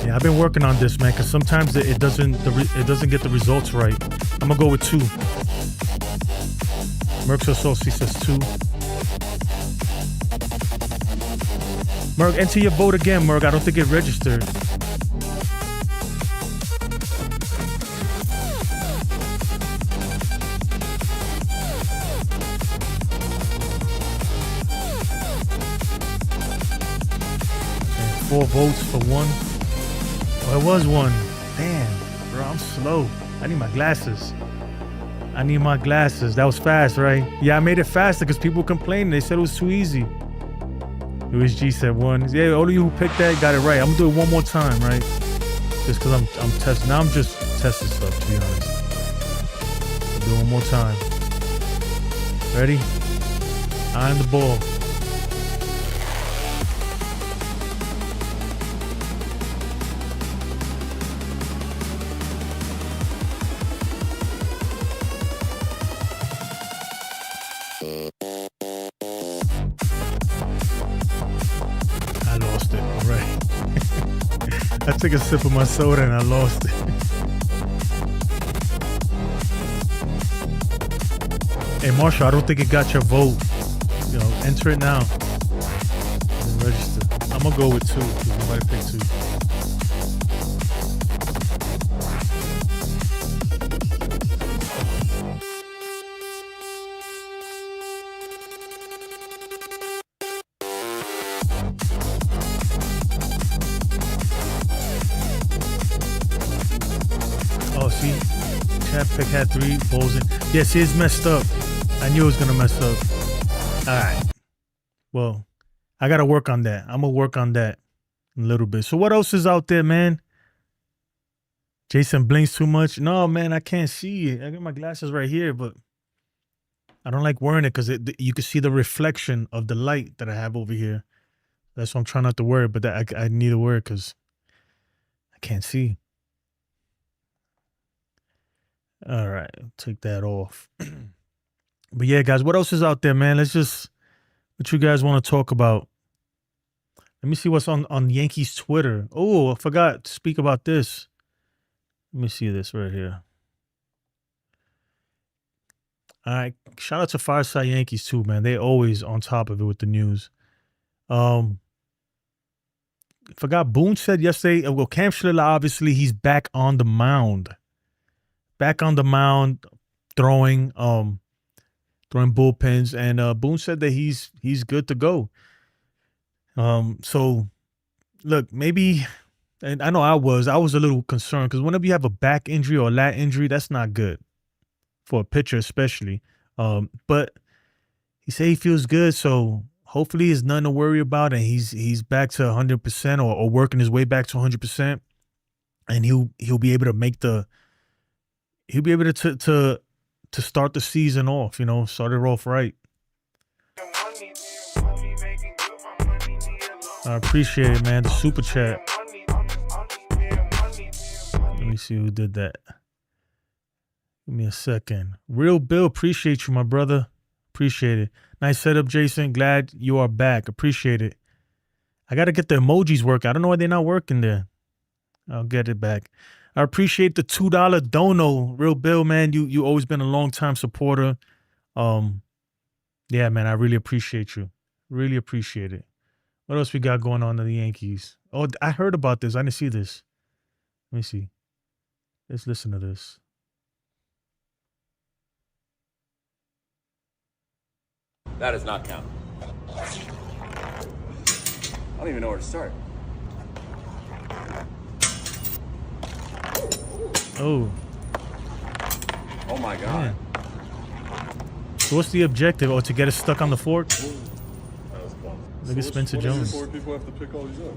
Yeah, I've been working on this, man, because sometimes it doesn't get the results right. I'm gonna go with 2. Merc Saucy says 2. Merc, enter your vote again, Merc. I don't think it registered. And 4 votes for 1. Oh, it was 1. Damn, bro, I'm slow. I need my glasses. That was fast, right? Yeah, I made it faster because people complained. They said it was too easy. Louis G said 1. Yeah, all of you who picked that got it right. I'm gonna do it one more time, right? Just because I'm testing. Now I'm just testing stuff, to be honest. I'll do it one more time. Ready? Eye on the ball. I took a sip of my soda and I lost it. Hey, Marshall, I don't think it got your vote. You know, enter it now. And register. I'm gonna go with 2 because nobody picked 2. Oh, see, chat pick had 3 balls in. Yes, it's messed up. I knew it was gonna mess up. All right. Well, I gotta work on that. I'm gonna work on that a little bit. So what else is out there, man? Jason blinks too much. No, man, I can't see it. I got my glasses right here, but I don't like wearing it because you can see the reflection of the light that I have over here. That's why I'm trying not to wear it, but I need to wear it because I can't see. All right, take that off. But yeah, guys, what else is out there, man? Let's just, what you guys want to talk about? Let me see what's on Yankees Twitter. Oh, I forgot to speak about this. Let me see this right here. All right, shout out to Fireside Yankees too, man. They always on top of it with the news. Forgot Boone said yesterday. Well, Cam Schiller, obviously, he's back on the mound. Back on the mound, throwing bullpens, and Boone said that he's good to go. So look, maybe, and I know I was a little concerned because whenever you have a back injury or a lat injury, that's not good for a pitcher, especially. But he said he feels good, so hopefully it's nothing to worry about, and he's back to 100% or working his way back to 100%, and he'll be able to make he'll be able to start the season off, you know, start it off right. I appreciate it, man. The super chat. Let me see who did that. Give me a second. Real Bill, appreciate you, my brother. Appreciate it. Nice setup, Jason. Glad you are back. Appreciate it. I got to get the emojis working. I don't know why they're not working there. I'll get it back. I appreciate the $2 dono. Real Bill, man. You always been a long time supporter. Yeah, man, I really appreciate you. Really appreciate it. What else we got going on in the Yankees? Oh, I heard about this. I didn't see this. Let me see. Let's listen to this. That does not count. I don't even know where to start. Oh. Oh my God. Man. So what's the objective? Oh, to get it stuck on the fork? That was close. Look at Spencer Jones. Four people have to pick all these up.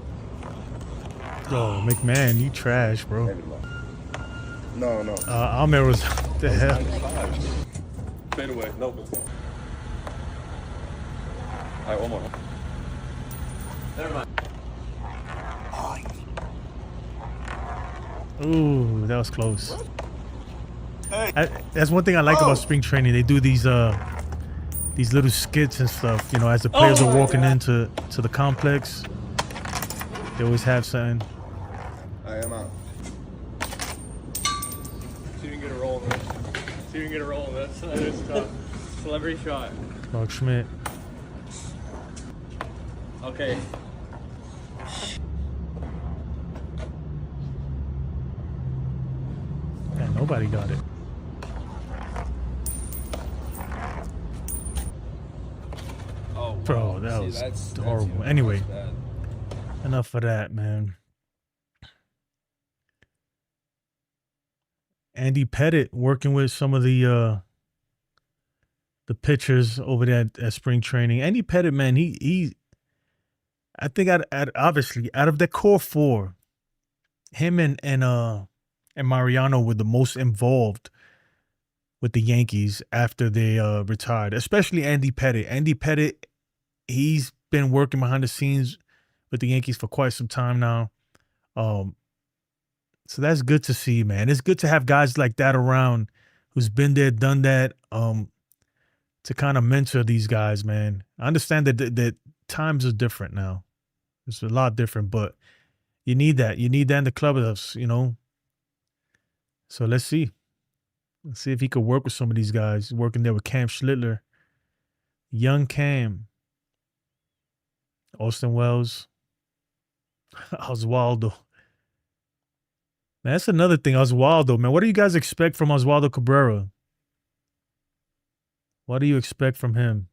Oh, McMahon, you trash, bro. No. Almer was the hell. Fade away. Nope. It's not. All right, one more. Never mind. Ooh, that was close. That's one thing I like about spring training. They do these little skits and stuff, you know, as the players are walking into the complex. They always have something. I am out. See if you can get a roll of this. See if you can get a roll of this. That is tough. Celebrity shot. Clark Schmidt. Okay. Man, nobody got it. Oh, wow. Bro, that See, was that's horrible. even Anyway, worse, bad. enough of that, man. Andy Pettit working with some of the pitchers over there at spring training. Andy Pettit, man, he I think obviously out of the core four, him and Mariano were the most involved with the Yankees after they retired, especially Andy Pettit. Andy Pettit, he's been working behind the scenes with the Yankees for quite some time now. So that's good to see, man. It's good to have guys like that around who's been there, done that, to kind of mentor these guys, man. I understand that times are different now. It's a lot different, but You need that. You need that in the clubhouse, you know. So let's see. Let's see if he could work with some of these guys. Working there with Cam Schlittler, young Cam, Austin Wells, Oswaldo. Man, that's another thing. Oswaldo, man. What do you guys expect from Oswaldo Cabrera? What do you expect from him?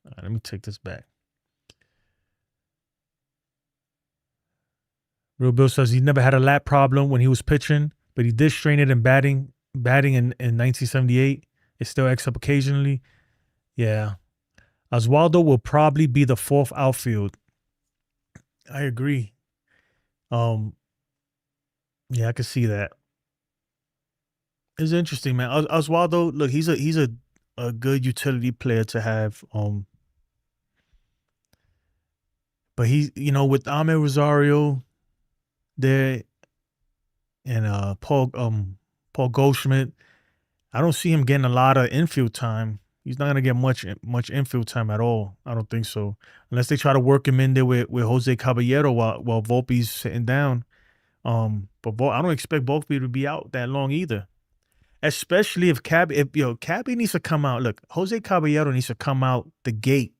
All right, let me take this back. Real Bill says he never had a lat problem when he was pitching, but he did strain it in batting in 1978. It still acts up occasionally. Yeah. Oswaldo will probably be the fourth outfield. I agree. Yeah, I can see that. It's interesting, man. Oswaldo, look, he's a good utility player to have. But he, you know, with Ahmed Rosario there and Paul Goldschmidt, I don't see him getting a lot of infield time. He's not gonna get much infield time at all. I don't think so, unless they try to work him in there with Jose Caballero while Volpe's sitting down. But I don't expect Volpe to be out that long either. Especially if Cabby needs to come out. Look, Jose Caballero needs to come out the gate,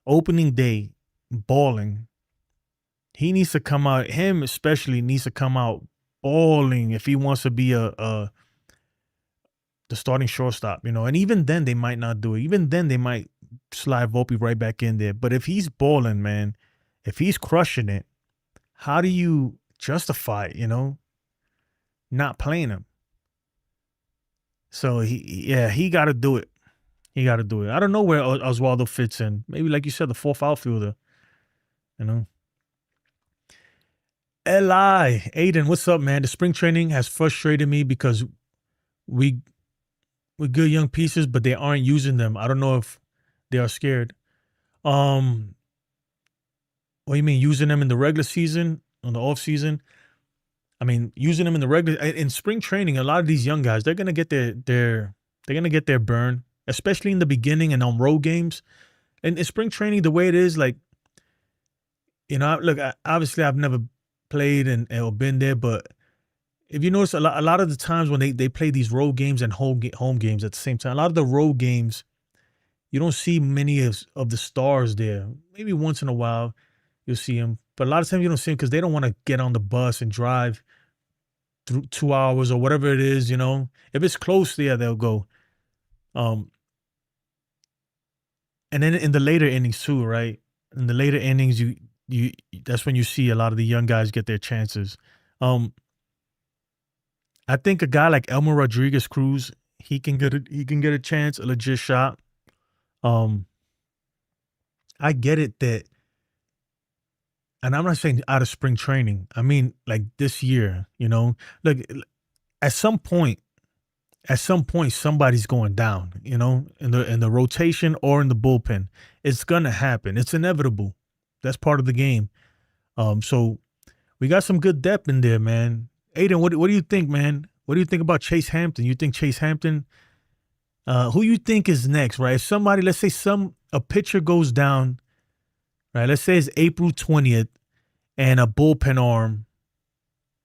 opening day, balling. He needs to come out. Him especially needs to come out balling if he wants to be the starting shortstop, you know. And even then, they might not do it. Even then, they might slide Volpe right back in there. But if he's balling, man, if he's crushing it, how do you justify it, you know, not playing him? So he got to do it. He got to do it. I don't know where Oswaldo fits in. Maybe, like you said, the fourth outfielder, you know. Li, Aiden, what's up, man? The spring training has frustrated me because we're good young pieces, but they aren't using them. I don't know if they are scared. What do you mean, using them in the regular season, on the off season? I mean, using them in spring training, a lot of these young guys, they're gonna get they're gonna get their burn, especially in the beginning and on road games. And in spring training, the way it is, like, you know, look, obviously I've never played or been there, but if you notice, a lot of the times when they play these road games and home games at the same time, a lot of the road games, you don't see many of the stars there. Maybe once in a while you'll see them, but a lot of times you don't see them because they don't want to get on the bus and drive through 2 hours or whatever it is, you know. If it's close, yeah, they'll go. And then in the later innings too, right? In the later innings, you that's when you see a lot of the young guys get their chances. I think a guy like Elmer Rodriguez Cruz, he can get a chance, a legit shot. I get it that, and I'm not saying out of spring training. I mean, like this year, you know, look, at some point, somebody's going down, you know, in the rotation or in the bullpen. It's gonna happen. It's inevitable. That's part of the game. So we got some good depth in there, man. Aiden, what do you think, man? What do you think about Chase Hampton? You think Chase Hampton? Who you think is next, right? If somebody, let's say a pitcher goes down, right? Let's say it's April 20th, and a bullpen arm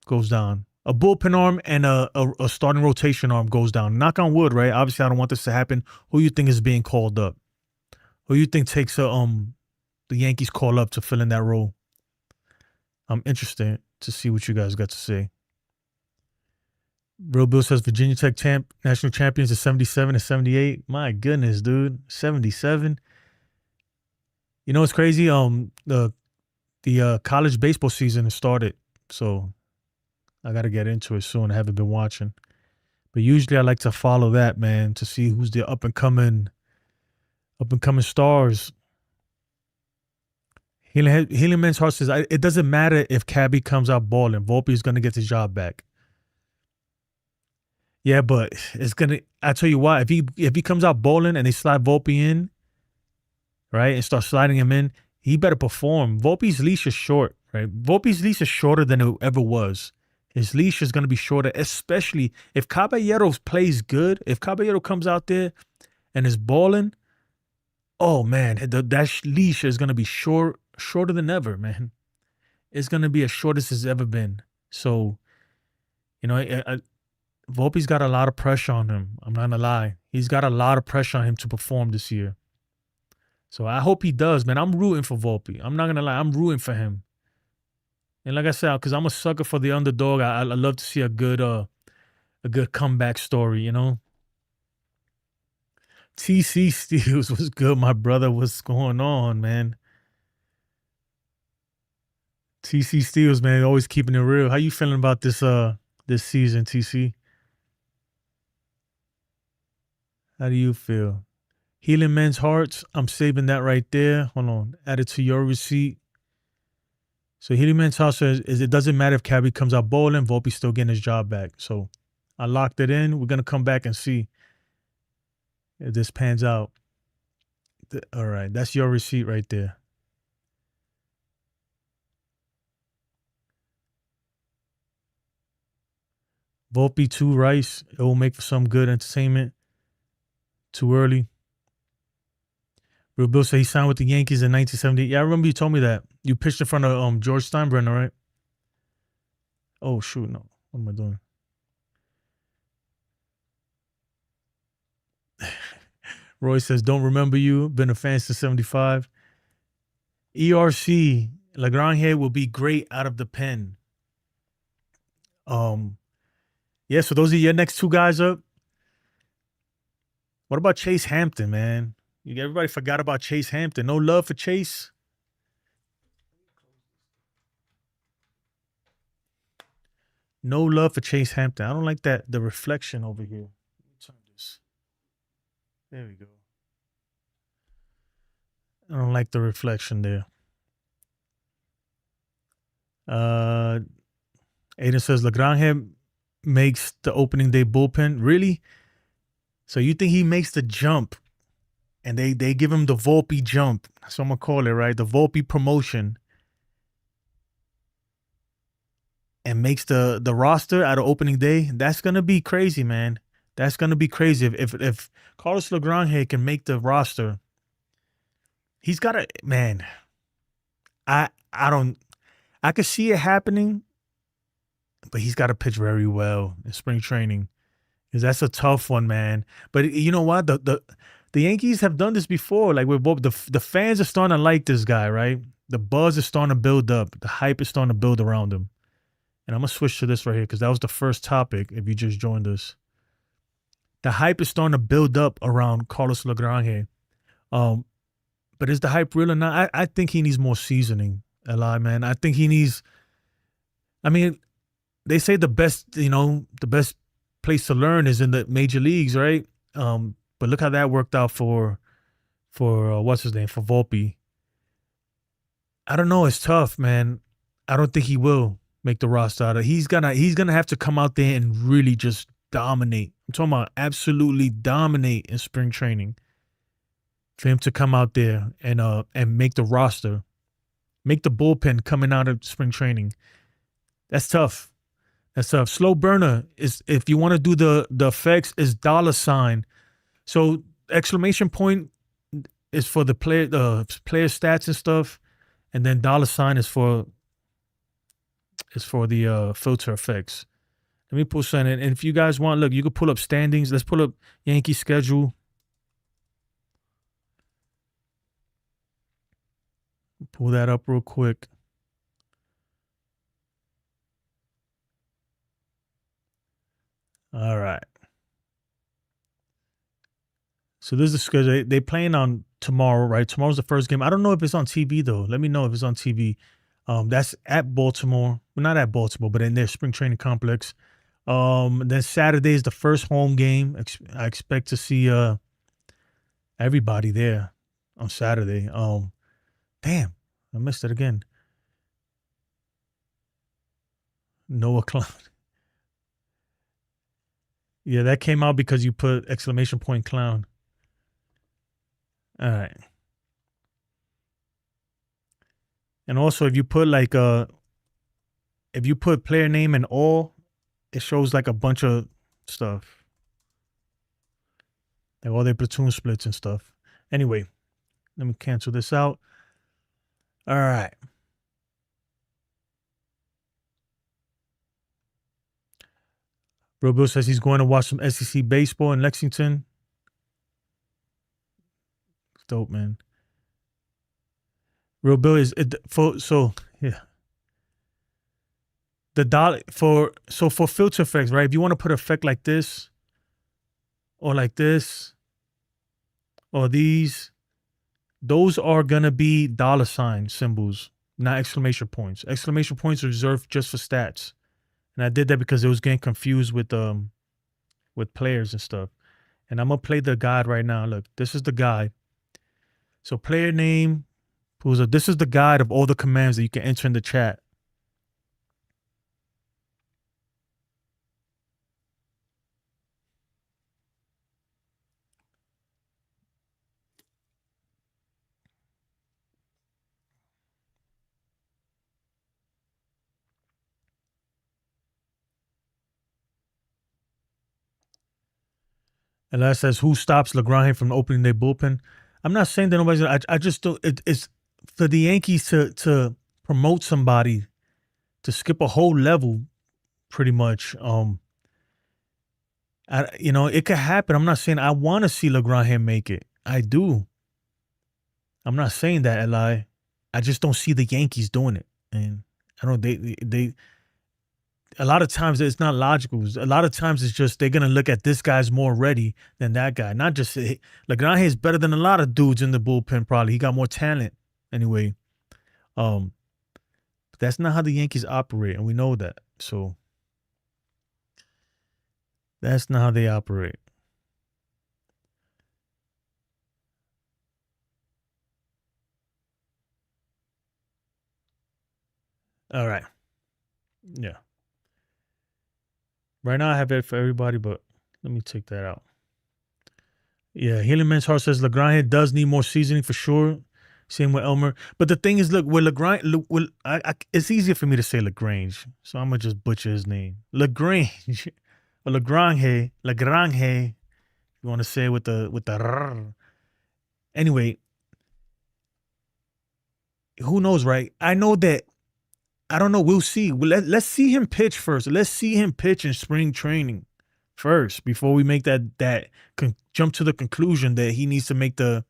goes down. A bullpen arm and a starting rotation arm goes down. Knock on wood, right? Obviously, I don't want this to happen. Who you think is being called up? Who you think takes the Yankees call up to fill in that role? I'm interested to see what you guys got to say. Real Bill says Virginia Tech national champions is 77 and 78. My goodness, dude, 77. You know what's crazy? The college baseball season has started, so I got to get into it soon. I haven't been watching, but usually I like to follow that, man, to see who's the up and coming stars. Healing Man's Heart says it doesn't matter if Cabby comes out balling. Volpe is gonna get his job back. Yeah, but it's gonna. I tell you why. If he comes out balling and they slide Volpe in, right, and start sliding him in, he better perform. Volpe's leash is short, right? Volpe's leash is shorter than it ever was. His leash is gonna be shorter, especially if Caballero plays good. If Caballero comes out there and is balling, Oh man, that leash is gonna be shorter than ever, man. It's gonna be as short as it's ever been. So, you know, Volpe's got a lot of pressure on him. I'm not gonna lie. He's got a lot of pressure on him to perform this year. So I hope he does, man. I'm rooting for Volpe. I'm not gonna lie. I'm rooting for him. And like I said, because I'm a sucker for the underdog, I love to see a good comeback story, you know. TC Steels was good, my brother. What's going on, man? TC Steels, man, always keeping it real. How you feeling about this season, TC? How do you feel? Healing men's hearts. I'm saving that right there. Hold on. Add it to your receipt. So Healing men's hearts says it doesn't matter if Cabby comes out bowling, Volpe's still getting his job back. So I locked it in. We're gonna come back and see if this pans out. All right, that's your receipt right there. Volpe 2 Rice. It will make for some good entertainment. Too early. Real Bill said he signed with the Yankees in 1970. Yeah, I remember you told me that. You pitched in front of George Steinbrenner, right? Oh, shoot, no. What am I doing? Roy says, don't remember you. Been a fan since 75. ERC, Lagrange will be great out of the pen. Yeah, so those are your next two guys up. What about Chase Hampton, man? Everybody forgot about Chase Hampton. No love for Chase. No love for Chase Hampton. I don't like the reflection over here. Let me turn this. There we go. I don't like the reflection there. Aiden says Lagrange makes the opening day bullpen. Really? So you think he makes the jump and they give him the Volpe jump? So I'm gonna call it, right? The Volpe promotion. And makes the roster out of opening day. That's gonna be crazy, man. That's gonna be crazy. If Carlos Lagrange can make the roster, he's gotta, man. I could see it happening, but he's got to pitch very well in spring training, because that's a tough one, man. But you know what? The Yankees have done this before. Like with Bob, the fans are starting to like this guy, right? The buzz is starting to build up. The hype is starting to build around him. And I'm gonna switch to this right here because that was the first topic. If you just joined us, the hype is starting to build up around Carlos Lagrange. But is the hype real or not? I think he needs more seasoning, Eli, man. I think he needs. I mean, they say the best place to learn is in the major leagues, right? But look how that worked out for what's his name, for Volpe. I don't know. It's tough, man. I don't think he will make the roster. He's gonna have to come out there and really just dominate. I'm talking about absolutely dominate in spring training for him to come out there and make the roster, make the bullpen coming out of spring training. That's tough. That's tough. Slow burner is, if you want to do the effects, is $. So exclamation point is for the player stats and stuff, and then $sign is for the filter effects. Let me pull something in. And if you guys want, look, you can pull up standings. Let's pull up Yankee schedule. Pull that up real quick. All right. So this is the schedule. They playing on tomorrow, right? Tomorrow's the first game. I don't know if it's on TV though. Let me know if it's on TV. That's at Baltimore. Well, not at Baltimore, but in their spring training complex. Then Saturday is the first home game. I expect to see everybody there on Saturday. Damn, I missed it again. Noah Clown. Yeah, that came out because you put exclamation point clown. All right. And also, if you put if you put player name and all, it shows like a bunch of stuff. Like all their platoon splits and stuff. Anyway, Let me cancel this out. All right. Real Bill says he's going to watch some SEC baseball in Lexington. Dope, man. Real Bill is yeah. The dollar for filter effects, right? If you want to put an effect like this, or like this, or these, those are gonna be dollar sign symbols, not exclamation points. Exclamation points are reserved just for stats. And I did that because it was getting confused with players and stuff. And I'm gonna play the guide right now. Look, this is the guide. So player name, this is the guide of all the commands that you can enter in the chat. And that says, who stops Lagrange from opening their bullpen? I'm not saying that nobody's. I just don't. It's for the Yankees to promote somebody to skip a whole level, pretty much. It could happen. I'm not saying I want to see Lagrange make it. I do. I'm not saying that, Eli. I just don't see the Yankees doing it, and I don't. They. A lot of times it's not logical. A lot of times it's just they're gonna look at this guy's more ready than that guy. Not just Lagrange is better than a lot of dudes in the bullpen. Probably he got more talent anyway. But that's not how the Yankees operate, and we know that. So that's not how they operate. All right. Yeah. Right now I have it for everybody, but let me take that out. Yeah, Healing Man's Heart says Lagrange does need more seasoning for sure. Same with Elmer. But the thing is, look, with Lagrange, it's easier for me to say Lagrange, so I'm going to just butcher his name. Lagrange. Or Lagrange. Lagrange. You want to say with the rrr. Anyway, who knows, right? I know that, I don't know. We'll see. Let's see him pitch first. Let's see him pitch in spring training first before we make that jump to the conclusion that he needs to make the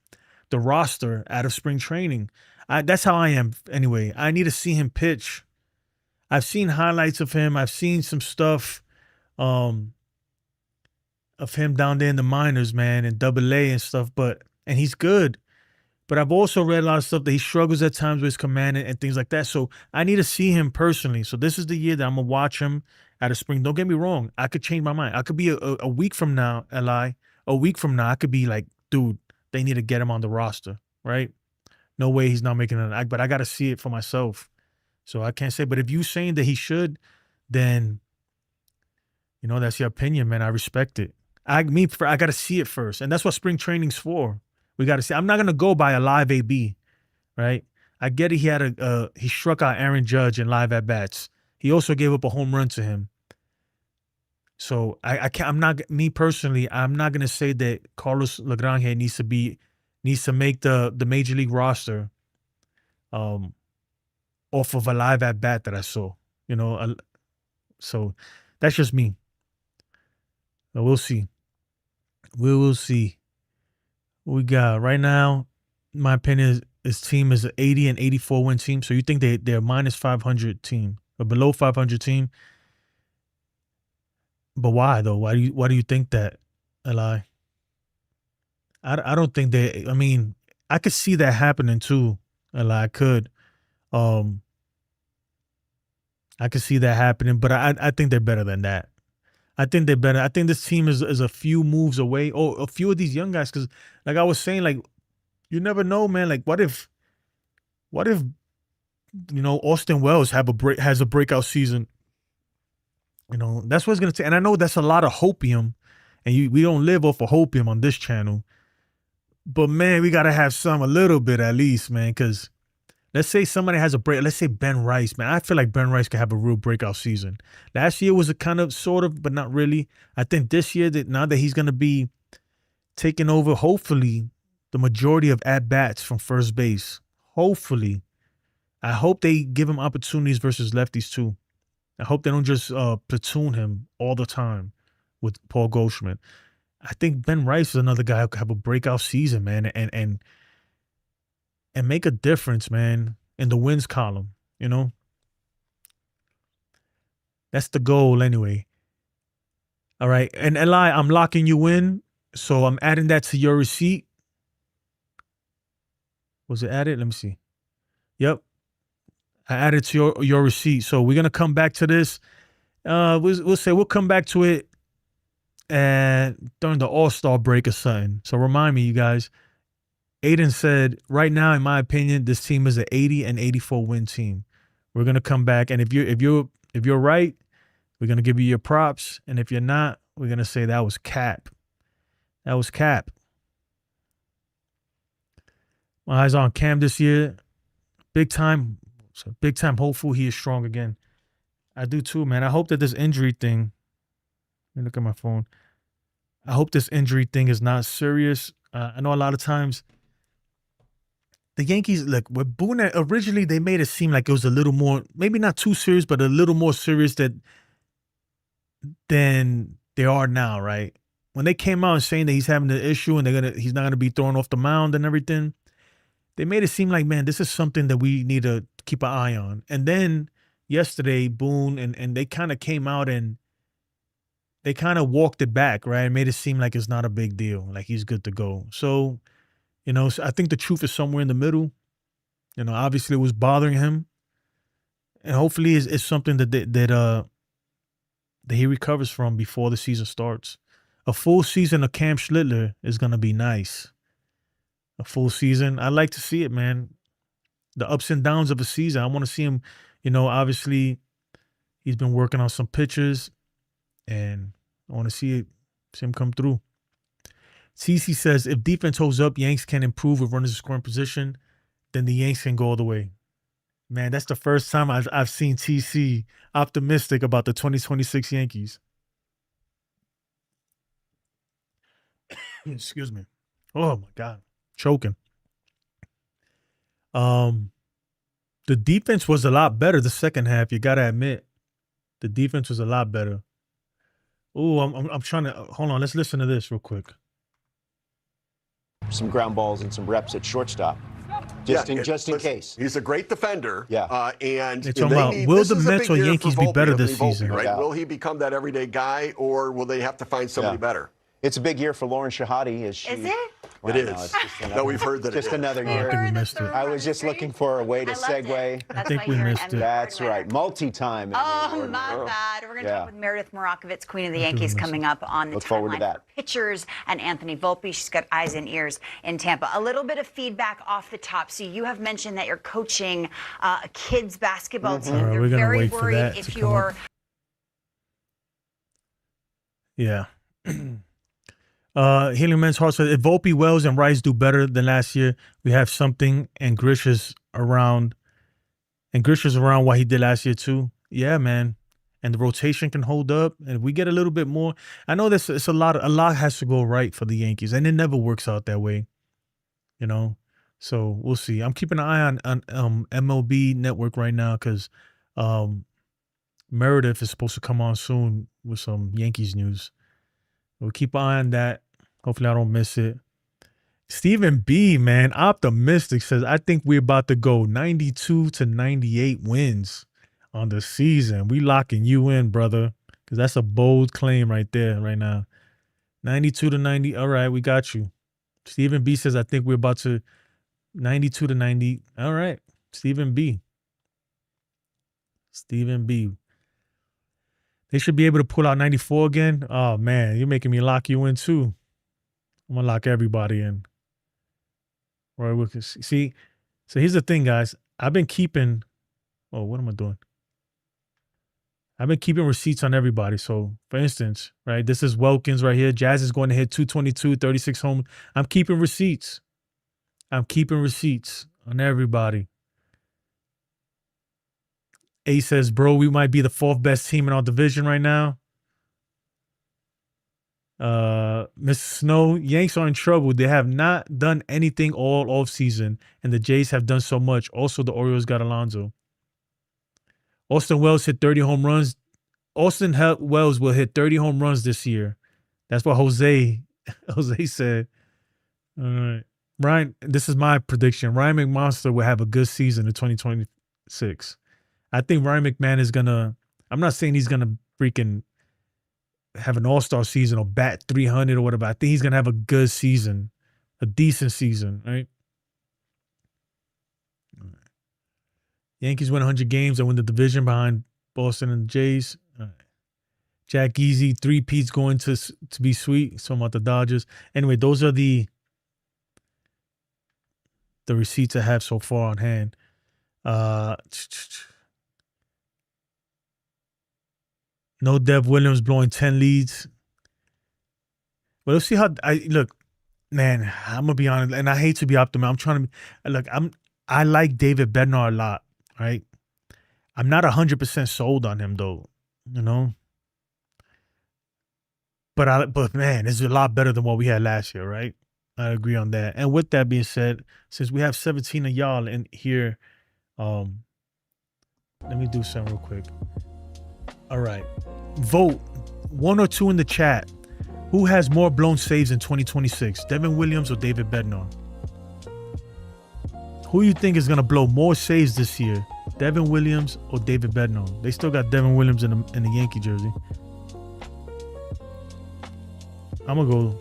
roster out of spring training. That's how I am anyway. I need to see him pitch. I've seen highlights of him. I've seen some stuff of him down there in the minors, man, in Double-A and stuff. And he's good. But I've also read a lot of stuff that he struggles at times with his command and things like that. So I need to see him personally. So this is the year that I'm going to watch him out of spring. Don't get me wrong. I could change my mind. I could be a week from now, Eli. A week from now, I could be like, dude, they need to get him on the roster, right? No way he's not making it. But I got to see it for myself. So I can't say. But if you're saying that he should, then, that's your opinion, man. I respect it. I got to see it first. And that's what spring training's for. We got to see. I'm not going to go by a live AB, right? I get it. He struck out Aaron Judge in live at-bats. He also gave up a home run to him. So I'm not going to say that Carlos Lagrange needs to make the major league roster off of a live at-bat that I saw, so that's just me. But we'll see. We will see. What we got right now, in my opinion, is his team is an 80 and 84 win team. So you think they're minus 500 team, or below 500 team? But why though? Why do you think that, Eli? I don't think they. I mean, I could see that happening too, Eli. I could see that happening, but I think they're better than that. I think they're better. I think this team is a few moves away. Oh, a few of these young guys, because like I was saying, like you never know, man. Like what if Austin Wells has a breakout season? That's what it's gonna take. And I know that's a lot of hopium, and we don't live off of hopium on this channel. But man, we gotta have a little bit at least, man. Because let's say somebody has a break. Let's say Ben Rice, man. I feel like Ben Rice could have a real breakout season. Last year was a kind of, sort of, but not really. I think this year, that now that he's going to be taking over, hopefully, the majority of at-bats from first base. Hopefully. I hope they give him opportunities versus lefties too. I hope they don't just platoon him all the time with Paul Goldschmidt. I think Ben Rice is another guy who could have a breakout season, man, and make a difference, man, in the wins column, you know? That's the goal anyway. All right. And Eli, I'm locking you in. So I'm adding that to your receipt. Was it added? Let me see. Yep. I added to your receipt. So we're gonna come back to this. We'll come back to it during the All-Star break or something. So remind me, you guys. Aiden said, right now, in my opinion, this team is an 80 and 84 win team. We're gonna come back, and if you're right, we're gonna give you your props, and if you're not, we're gonna say that was cap. That was cap. My eyes on Cam this year, big time hopeful he is strong again. I do too, man. I hope that this injury thing. Let me look at my phone. I hope this injury thing is not serious. I know a lot of times the Yankees, like with Boone, originally they made it seem like it was a little more, maybe not too serious, but a little more serious than they are now, right? When they came out saying that he's having the issue and he's not gonna be thrown off the mound and everything, they made it seem like, man, this is something that we need to keep an eye on. And then yesterday, Boone and they kind of came out and they kind of walked it back, right? And made it seem like it's not a big deal, like he's good to go. So, you know, I think the truth is somewhere in the middle. You know, obviously it was bothering him, and hopefully it's something that he recovers from before the season starts. A full season of Cam Schlittler is gonna be nice. A full season, I like to see it, man. The ups and downs of a season. I want to see him. You know, obviously he's been working on some pitches, and I want to see him come through. CC says, if defense holds up, Yanks can improve with runners in scoring position, then the Yanks can go all the way. Man, that's the first time I've seen TC optimistic about the 2026 Yankees. Excuse me. Oh my God. Choking. The defense was a lot better the second half. You gotta admit, the defense was a lot better. Oh, I'm trying to hold on. Let's listen to this real quick. Some ground balls and some reps at shortstop, just in case. He's a great defender. Yeah, and they're talking about, will the Mets or Yankees be better this season? Right? Will he become that everyday guy, or will they have to find somebody better? It's a big year for Lauren Shahadi. Is it? Well, it is. No, we've heard that just another I year. think we missed it. I was just looking for a way to segue. I think we missed it. That's right. Multi-time. Oh, my bad. We're going to talk with Meredith Marakovitz, Queen of the Yankees, coming up on the timeline for pitchers, and Anthony Volpe. She's got eyes and ears in Tampa. A little bit of feedback off the top. So you have mentioned that you're coaching a kids basketball team. Right, They're very worried if you're... Yeah. Healing Men's Heart says, if Volpe, Wells, and Rice do better than last year, we have something, and Grish is around. And Grish is around what he did last year too. Yeah, man. And the rotation can hold up. And if we get a little bit more, I know this it's a lot has to go right for the Yankees, and it never works out that way. You know? So we'll see. I'm keeping an eye on MLB Network right now because Meredith is supposed to come on soon with some Yankees news. We'll keep an eye on that. Hopefully I don't miss it. Stephen B, man, optimistic, says, I think we're about to go 92 to 98 wins on the season. We locking you in, brother, because that's a bold claim right there, right now. 92 to 90. All right, we got you. Stephen B says, I think we're about to 92 to 90. All right, Stephen B. Stephen B. They should be able to pull out 94 again. Oh, man, you're making me lock you in, too. I'm going to lock everybody in. Roy Wilkins. See, so here's the thing, guys. I've been keeping, what am I doing? I've been keeping receipts on everybody. So, for instance, right, this is Wilkins right here. Jazz is going to hit 222, 36 home. I'm keeping receipts. I'm keeping receipts on everybody. A says, bro, we might be the fourth best team in our division right now. Mr. Snow, Yanks are in trouble. They have not done anything all offseason, and the Jays have done so much. Also, the Orioles got Alonso. Austin Wells hit 30 home runs. Wells will hit 30 home runs this year. That's what Jose said. All right. Ryan, this is my prediction. Ryan McMonster will have a good season in 2026. I think Ryan McMahon is going to, I'm not saying he's going to freaking have an all-star season or bat 300 or whatever. I think he's going to have a good season, a decent season, right? Yankees win 100 games and win the division behind Boston and the Jays. All right. Jack Easy, 3 peats going to be sweet. So about the Dodgers. Anyway, those are the receipts I have so far on hand. No Dev Williams blowing 10 leads. But let's see how look, man, I'm gonna be honest, and I hate to be optimistic. I'm trying to look, I like David Bednar a lot, right? I'm not 100% sold on him though, you know. But man, it's a lot better than what we had last year, right? I agree on that. And with that being said, since we have 17 of y'all in here, let me do something real quick. All right. Vote 1 or 2 in the chat. Who has more blown saves in 2026? Devin Williams or David Bednar? Who you think is going to blow more saves this year? Devin Williams or David Bednar? They still got Devin Williams in the Yankee jersey. I'm going to go.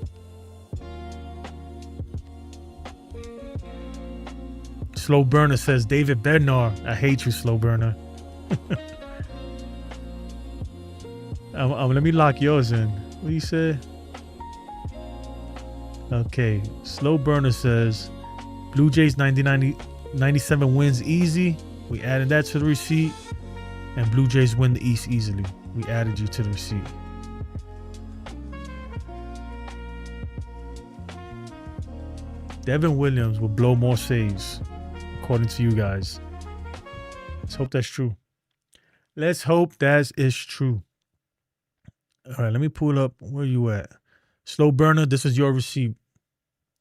Slow Burner says David Bednar. I hate you, Slow Burner. Let me lock yours in. What do you say? Okay. Slow Burner says Blue Jays 97 wins easy. We added that to the receipt. And Blue Jays win the East easily. We added you to the receipt. Devin Williams will blow more saves, according to you guys. Let's hope that's true. Let's hope that is true. All right, let me pull up. Where you at? Slow Burner, this is your receipt.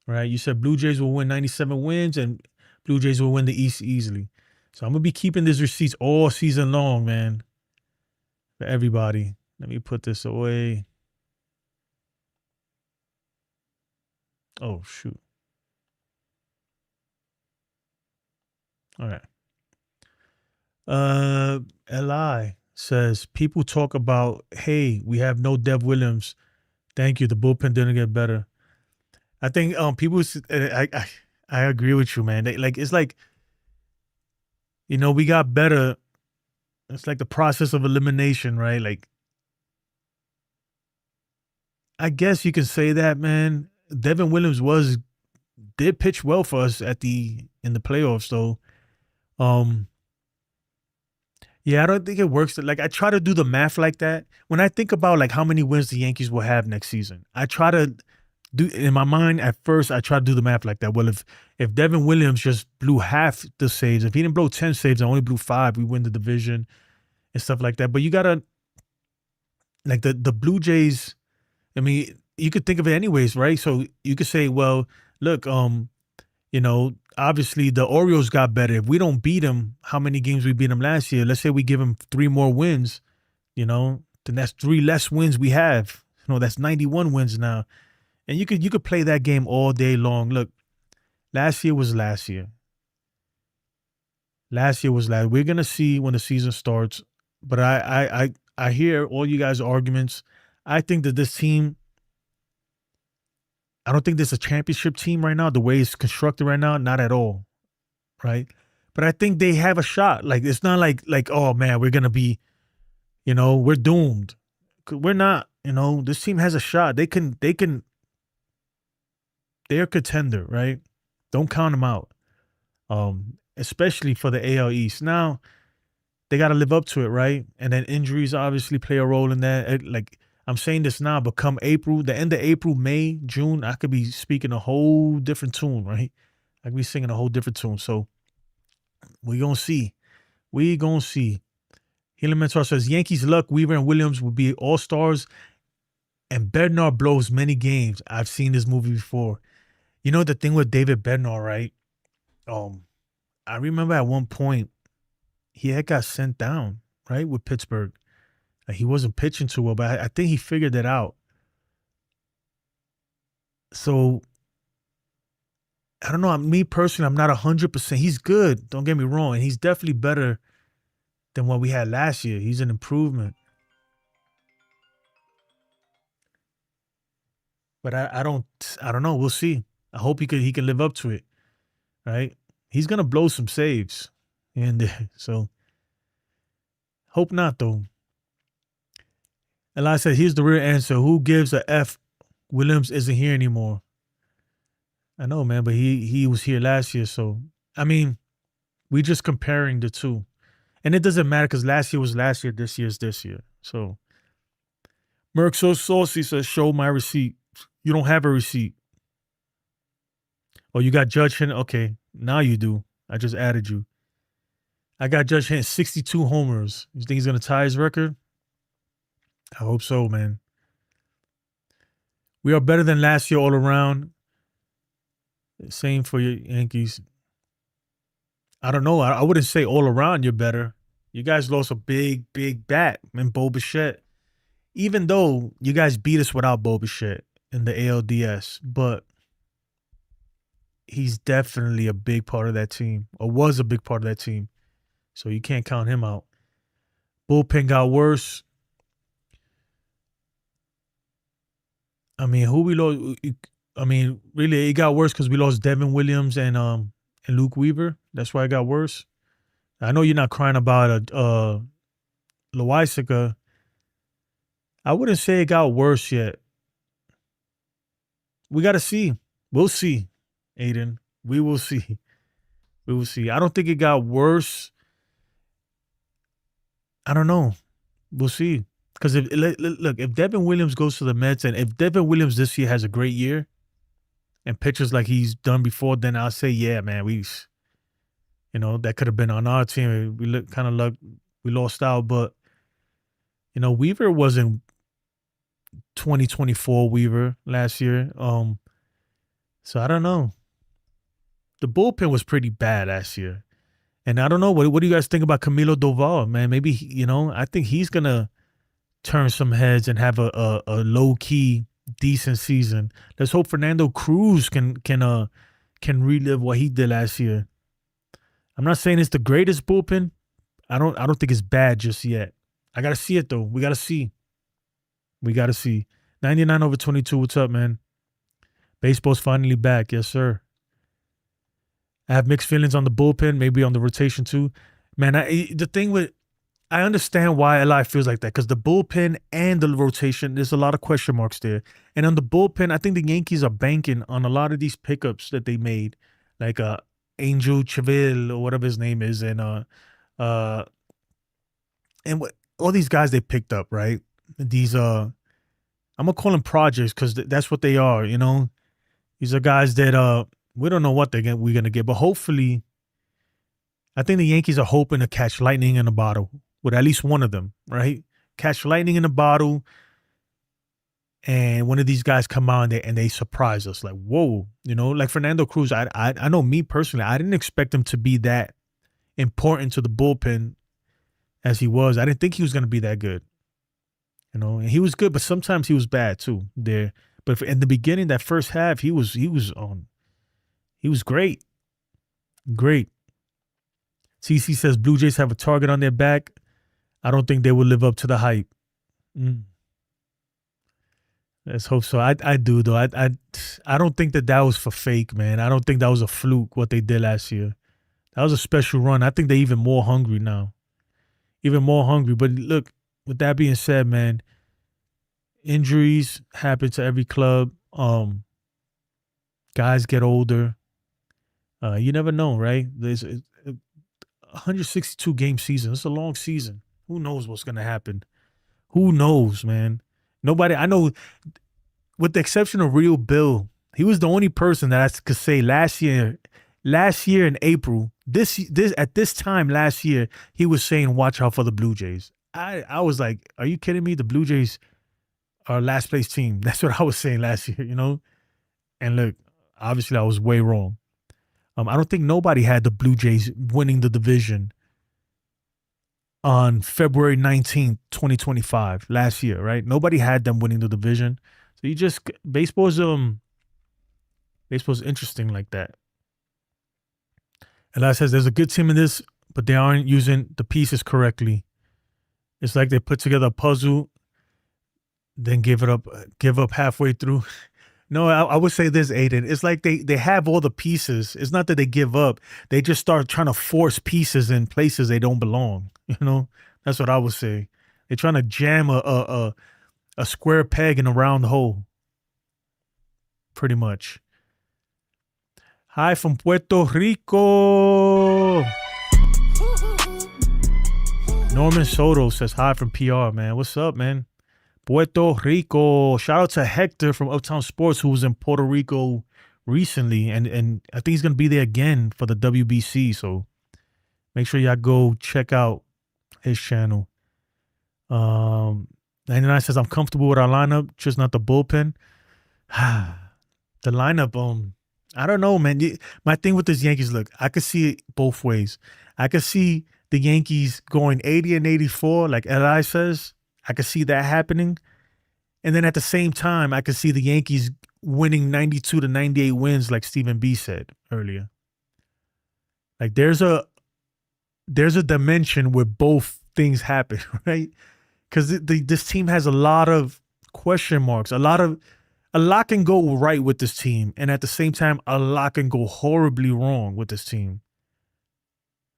All right, you said Blue Jays will win 97 wins and Blue Jays will win the East easily. So I'm going to be keeping these receipts all season long, man, for everybody. Let me put this away. Oh, shoot. All right. Li says people talk about, hey, we have no Dev Williams. Thank you. The bullpen didn't get better. I think people. I agree with you, man. It's like, you know, we got better. It's like the process of elimination, right? Like, I guess you can say that, man. Devin Williams did pitch well for us in the playoffs, though. Yeah, I don't think it works. Like, I try to do the math like that. When I think about like how many wins the Yankees will have next season, I try to do in my mind at first. I try to do the math like that. Well, if Devin Williams just blew half the saves, if he didn't blow 10 saves, I only blew 5, we win the division and stuff like that. But you gotta like the Blue Jays. I mean, you could think of it anyways, right? So you could say, well, look, you know, obviously the Orioles got better. If we don't beat them, how many games we beat them last year? Let's say we give them 3 more wins, you know, then that's 3 less wins we have. You know, that's 91 wins now. And you could play that game all day long. Look, last year was last year. Last year was last. We're gonna see when the season starts. But I hear all you guys' arguments. I think that this team, I don't think there's a championship team right now. The way it's constructed right now, not at all, right? But I think they have a shot. Like, it's not like oh man, we're gonna be, you know, we're doomed. We're not. You know, this team has a shot. They're a contender, right? Don't count them out. Especially for the AL East. Now they got to live up to it, right? And then injuries obviously play a role in that. Like, I'm saying this now, but come April, the end of April, May, June, I could be speaking a whole different tune, right? I could be singing a whole different tune. So we're going to see. We're going to see. Helimentor says, Yankees luck, Weaver and Williams will be all-stars And Bednar blows many games. I've seen this movie before. You know the thing with David Bednar, right? I remember at one point he had got sent down, right, with Pittsburgh. Like, he wasn't pitching too well, but I think he figured it out. So I don't know. Me personally, I'm not 100%. He's good. Don't get me wrong, and he's definitely better than what we had last year. He's an improvement. But I don't know. We'll see. I hope he can live up to it. Right? He's gonna blow some saves. And so hope not though. And like I said, here's the real answer. Who gives a F? Williams isn't here anymore. I know, man, but he was here last year. So I mean, we just comparing the two. And it doesn't matter because last year was last year, this year's this year. So Merc So Saucy says, show my receipt. You don't have a receipt. Oh, you got Judge hitting? Okay, now you do. I just added you. I got Judge hitting 62 homers. You think he's going to tie his record? I hope so, man. We are better than last year all around. Same for your Yankees. I don't know. I wouldn't say all around you're better. You guys lost a big, big bat in Bo Bichette. Even though you guys beat us without Bo Bichette in the ALDS, but he's definitely a big part of that team, or was a big part of that team. So you can't count him out. Bullpen got worse. I mean, who we lost? I mean, really, it got worse because we lost Devin Williams and Luke Weaver. That's why it got worse. I know you're not crying about Loaisiga. I wouldn't say it got worse yet. We got to see. We'll see, Aiden. We will see. We will see. I don't think it got worse. I don't know. We'll see. Because if Devin Williams goes to the Mets, and if Devin Williams this year has a great year and pitches like he's done before, then I'll say, yeah, man, that could have been on our team. We lost out, but Weaver wasn't 2024 Weaver last year. So I don't know. The bullpen was pretty bad last year. And I don't know, what do you guys think about Camilo Doval, man? Maybe, I think he's going to turn some heads and have a low-key, decent season. Let's hope Fernando Cruz can relive what he did last year. I'm not saying it's the greatest bullpen. I don't think it's bad just yet. I got to see it, though. We got to see. 99/22, what's up, man? Baseball's finally back. Yes, sir. I have mixed feelings on the bullpen, maybe on the rotation too. Man, I understand why Eli feels like that, because the bullpen and the rotation, there's a lot of question marks there. And on the bullpen, I think the Yankees are banking on a lot of these pickups that they made, like Angel Chavil or whatever his name is, and all these guys they picked up, right? These I'm gonna call them projects because that's what they are. These are guys that we don't know what we're gonna get, but hopefully, I think the Yankees are hoping to catch lightning in a bottle with at least one of them, right? Catch lightning in a bottle, and one of these guys come out and they surprise us, like, whoa, like Fernando Cruz. I know, me personally, I didn't expect him to be that important to the bullpen as he was. I didn't think he was gonna be that good. And he was good, but sometimes he was bad too there. But in the beginning, that first half, he was great. Great. CC says Blue Jays have a target on their back. I don't think they will live up to the hype. Let's hope so. I do, though. I don't think that was for fake, man. I don't think that was a fluke, what they did last year. That was a special run. I think they're even more hungry now. Even more hungry. But look, with that being said, man, injuries happen to every club. Guys get older. You never know, right? There's a 162 game season. It's a long season. Who knows what's gonna happen? Who knows, man? Nobody. I know, with the exception of Real Bill, he was the only person that I could say last year in April, this at this time last year, he was saying, "Watch out for the Blue Jays." I was like, "Are you kidding me? The Blue Jays our last place team. That's what I was saying last year, you know? And look, obviously I was way wrong. I don't think nobody had the Blue Jays winning the division on February 19th, 2025, last year, right? Nobody had them winning the division. So you just, baseball's interesting like that. And like I says, there's a good team in this, but they aren't using the pieces correctly. It's like they put together a puzzle, then give up halfway through. No, I would say this, Aiden. It's like they have all the pieces. It's not that they give up. They just start trying to force pieces in places they don't belong. You know, that's what I would say. They're trying to jam a square peg in a round hole. Pretty much. Hi from Puerto Rico. Norman Soto says hi from PR, man. What's up, man? Puerto Rico. Shout out to Hector from Uptown Sports, who was in Puerto Rico recently, and I think he's gonna be there again for the WBC. So make sure y'all go check out his channel. 99 says I'm comfortable with our lineup, just not the bullpen. The lineup, I don't know, man. My thing with this Yankees, look, I could see it both ways. I could see the Yankees going 80 and 84, like Eli says. I could see that happening. And then at the same time, I could see the Yankees winning 92 to 98 wins, like Stephen B said earlier. Like there's a dimension where both things happen, right? Because this team has a lot of question marks. A lot can go right with this team, and at the same time, a lot can go horribly wrong with this team.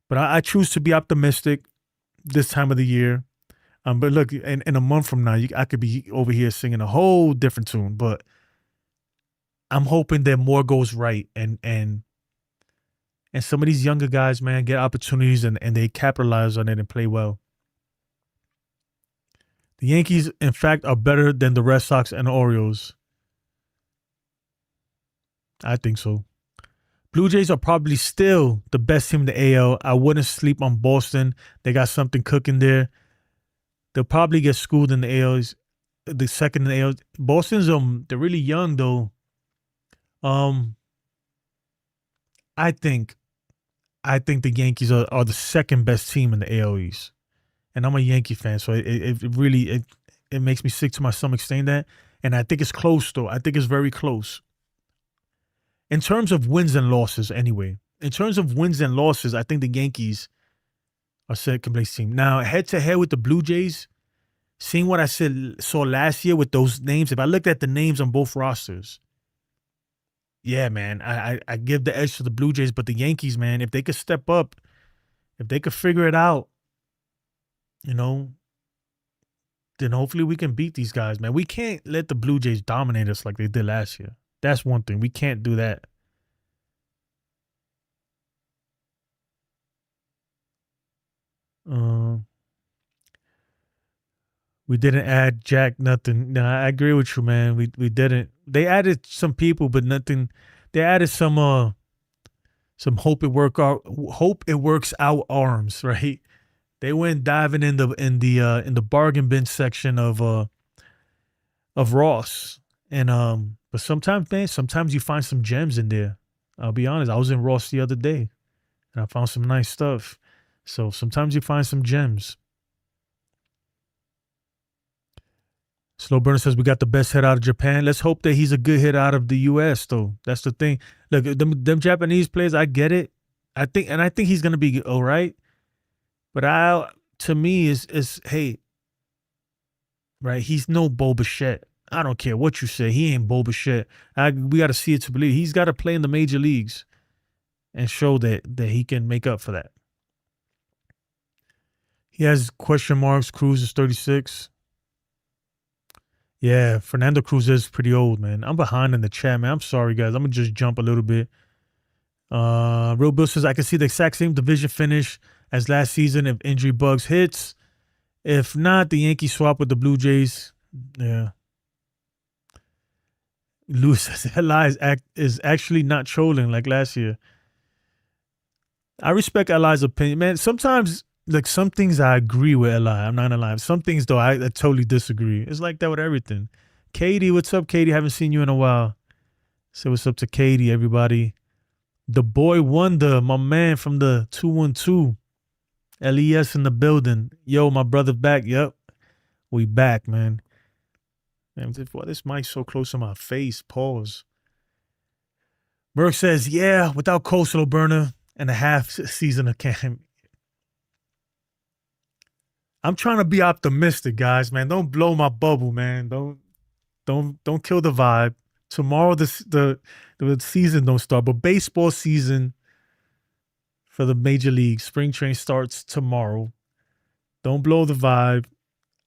But I choose to be optimistic this time of the year. But look, in a month from now, I could be over here singing a whole different tune. But I'm hoping that more goes right, and some of these younger guys, man, get opportunities and they capitalize on it and play well. The Yankees, in fact, are better than the Red Sox and Orioles. I think so. Blue Jays are probably still the best team in the AL. I wouldn't sleep on Boston. They got something cooking there. They'll probably get schooled in the ALs, the second in the ALs. Boston's they're really young though. I think the Yankees are the second best team in the AL East. And I'm a Yankee fan, so it really makes me sick to my stomach saying that. And I think it's close though. I think it's very close. In terms of wins and losses, anyway. In terms of wins and losses, I think the Yankees are second place team. Now, head to head with the Blue Jays, seeing what I saw last year with those names, if I looked at the names on both rosters, yeah, man, I give the edge to the Blue Jays. But the Yankees, man, if they could step up, if they could figure it out, you know, then hopefully we can beat these guys, man. We can't let the Blue Jays dominate us like they did last year. That's one thing. We can't do that. We didn't add Jack nothing. No, I agree with you, man. We didn't. They added some people, but nothing. They added some hope it works out arms, right? They went diving in the bargain bin section of Ross. And but sometimes, man, sometimes you find some gems in there. I'll be honest. I was in Ross the other day and I found some nice stuff. So sometimes you find some gems. Slow Burner says we got the best hit out of Japan. Let's hope that he's a good hit out of the U.S. though. That's the thing. Look, them Japanese players, I get it. I think he's gonna be all right. But to me is hey, right? He's no Bo Bichette. I don't care what you say. He ain't Bo Bichette. We got to see it to believe. He's got to play in the major leagues and show that he can make up for that. He has question marks. Cruz is 36. Yeah, Fernando Cruz is pretty old, man. I'm behind in the chat, man. I'm sorry, guys. I'm going to just jump a little bit. Real Bill says, I can see the exact same division finish as last season if injury bugs hits. If not, the Yankees swap with the Blue Jays. Yeah. Lewis says, Eli is actually not trolling like last year. I respect Eli's opinion. Man, sometimes like some things I agree with Eli. I'm not gonna lie. Some things though I totally disagree. It's like that with everything. Katie, what's up, Katie? Haven't seen you in a while. Say what's up to Katie, everybody. The boy wonder, my man from the 212. LES in the building. Yo, my brother back. Yep. We back, man. Man, this mic's so close to my face. Pause. Burke says, yeah, without Coastal Burner and a half season of camp. I'm trying to be optimistic, guys, man. Don't blow my bubble, man. Don't kill the vibe. Tomorrow the season don't start, but baseball season for the major league spring training starts tomorrow. Don't blow the vibe.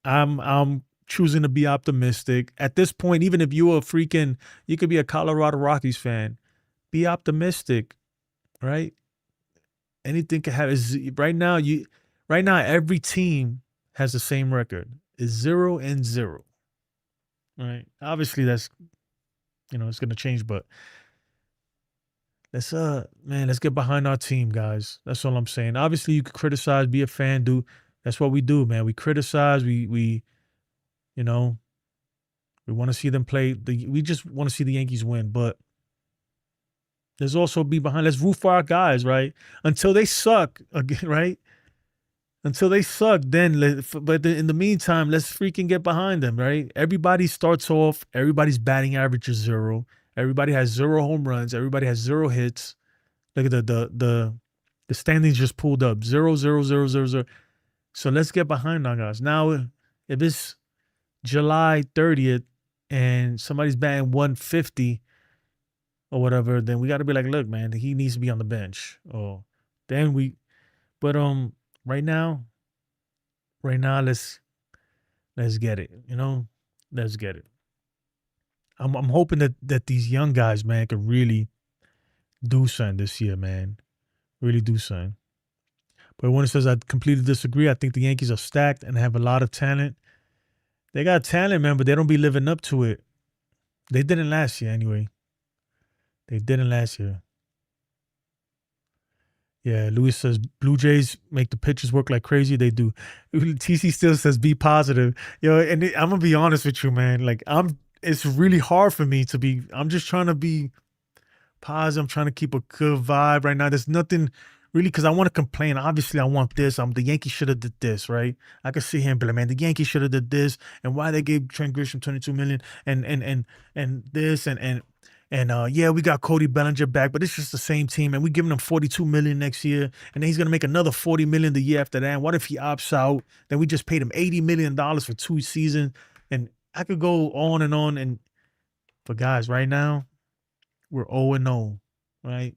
I'm choosing to be optimistic. At this point, even if you could be a Colorado Rockies fan, be optimistic, right? Anything can happen. Right now, every team has the same record. It's 0-0. Right? Obviously, that's it's gonna change, but let's get behind our team, guys. That's all I'm saying. Obviously, you could criticize, be a fan, that's what we do, man. We criticize, we want to see them play. We just want to see the Yankees win, but let's also be behind. Let's root for our guys, right? Until they suck again, right? Until they suck, but in the meantime, let's freaking get behind them, right? Everybody starts off, everybody's batting average is 0. Everybody has 0 home runs. Everybody has 0 hits. Look at the standings just pulled up. 0, 0, 0, 0, 0. So let's get behind our guys. Now, if it's July 30th and somebody's batting 150 or whatever, then we got to be like, look, man, he needs to be on the bench. Right now, let's get it. Let's get it. I'm hoping that these young guys, man, could really do something this year, man. Really do something. But when it says I completely disagree, I think the Yankees are stacked and have a lot of talent. They got talent, man, but they don't be living up to it. They didn't last year anyway. They didn't last year. Yeah, Luis says Blue Jays make the pitchers work like crazy. They do. TC still says be positive. And I'm gonna be honest with you, man. Like it's really hard for me to be. I'm just trying to be positive. I'm trying to keep a good vibe right now. There's nothing really because I want to complain. Obviously, I want this. The Yankees should have did this, right? I could sit here and be like, man, the Yankees should have did this, and why they gave Trent Grisham $22 million, and this, and yeah, we got Cody Bellinger back, but it's just the same team, and we're giving him $42 million next year, and then he's gonna make another $40 million the year after that. And what if he opts out? Then we just paid him $80 million for 2 seasons, and I could go on and on. And but guys, right now, we're 0-0, right?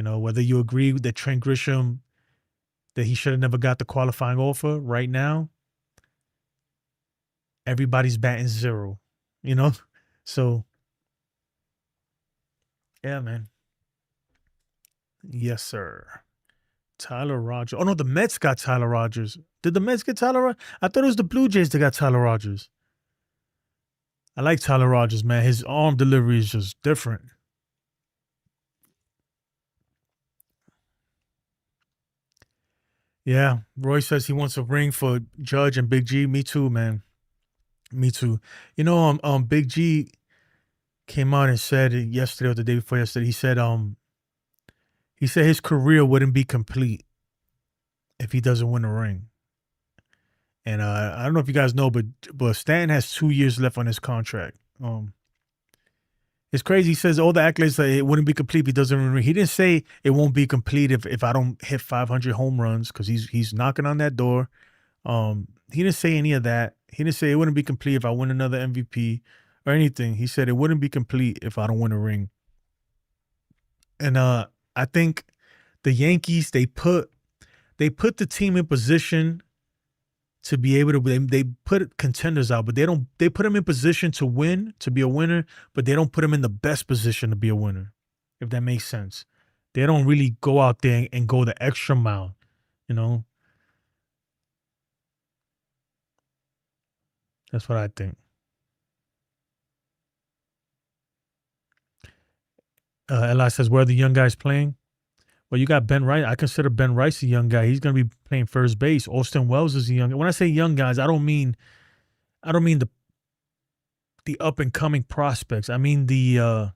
Whether you agree that Trent Grisham, that he should have never got the qualifying offer, right now, everybody's batting 0, So, yeah, man. Yes, sir. Tyler Rogers. Oh, no, the Mets got Tyler Rogers. Did the Mets get Tyler Rogers? I thought it was the Blue Jays that got Tyler Rogers. I like Tyler Rogers, man. His arm delivery is just different. Yeah, Roy says he wants a ring for Judge and Big G. Me too, man. Me too. Big G came out and said yesterday or the day before yesterday. He said his career wouldn't be complete if he doesn't win a ring. And I don't know if you guys know, but Stanton has 2 years left on his contract. It's crazy. He says all the accolades that it wouldn't be complete if he doesn't win a ring. He didn't say it won't be complete if I don't hit 500 home runs, because he's knocking on that door. He didn't say any of that. He didn't say it wouldn't be complete if I win another MVP or anything. He said it wouldn't be complete if I don't win a ring. And I think the Yankees, they put the team in position to be able to. They put contenders out, but they put them in position to win, to be a winner, but they don't put them in the best position to be a winner, if that makes sense. They don't really go out there and go the extra mile, That's what I think. Eli says, where are the young guys playing? Well, you got Ben Rice. I consider Ben Rice a young guy. He's going to be playing first base. Austin Wells is a young. When I say young guys, I don't mean the up and coming prospects. I mean the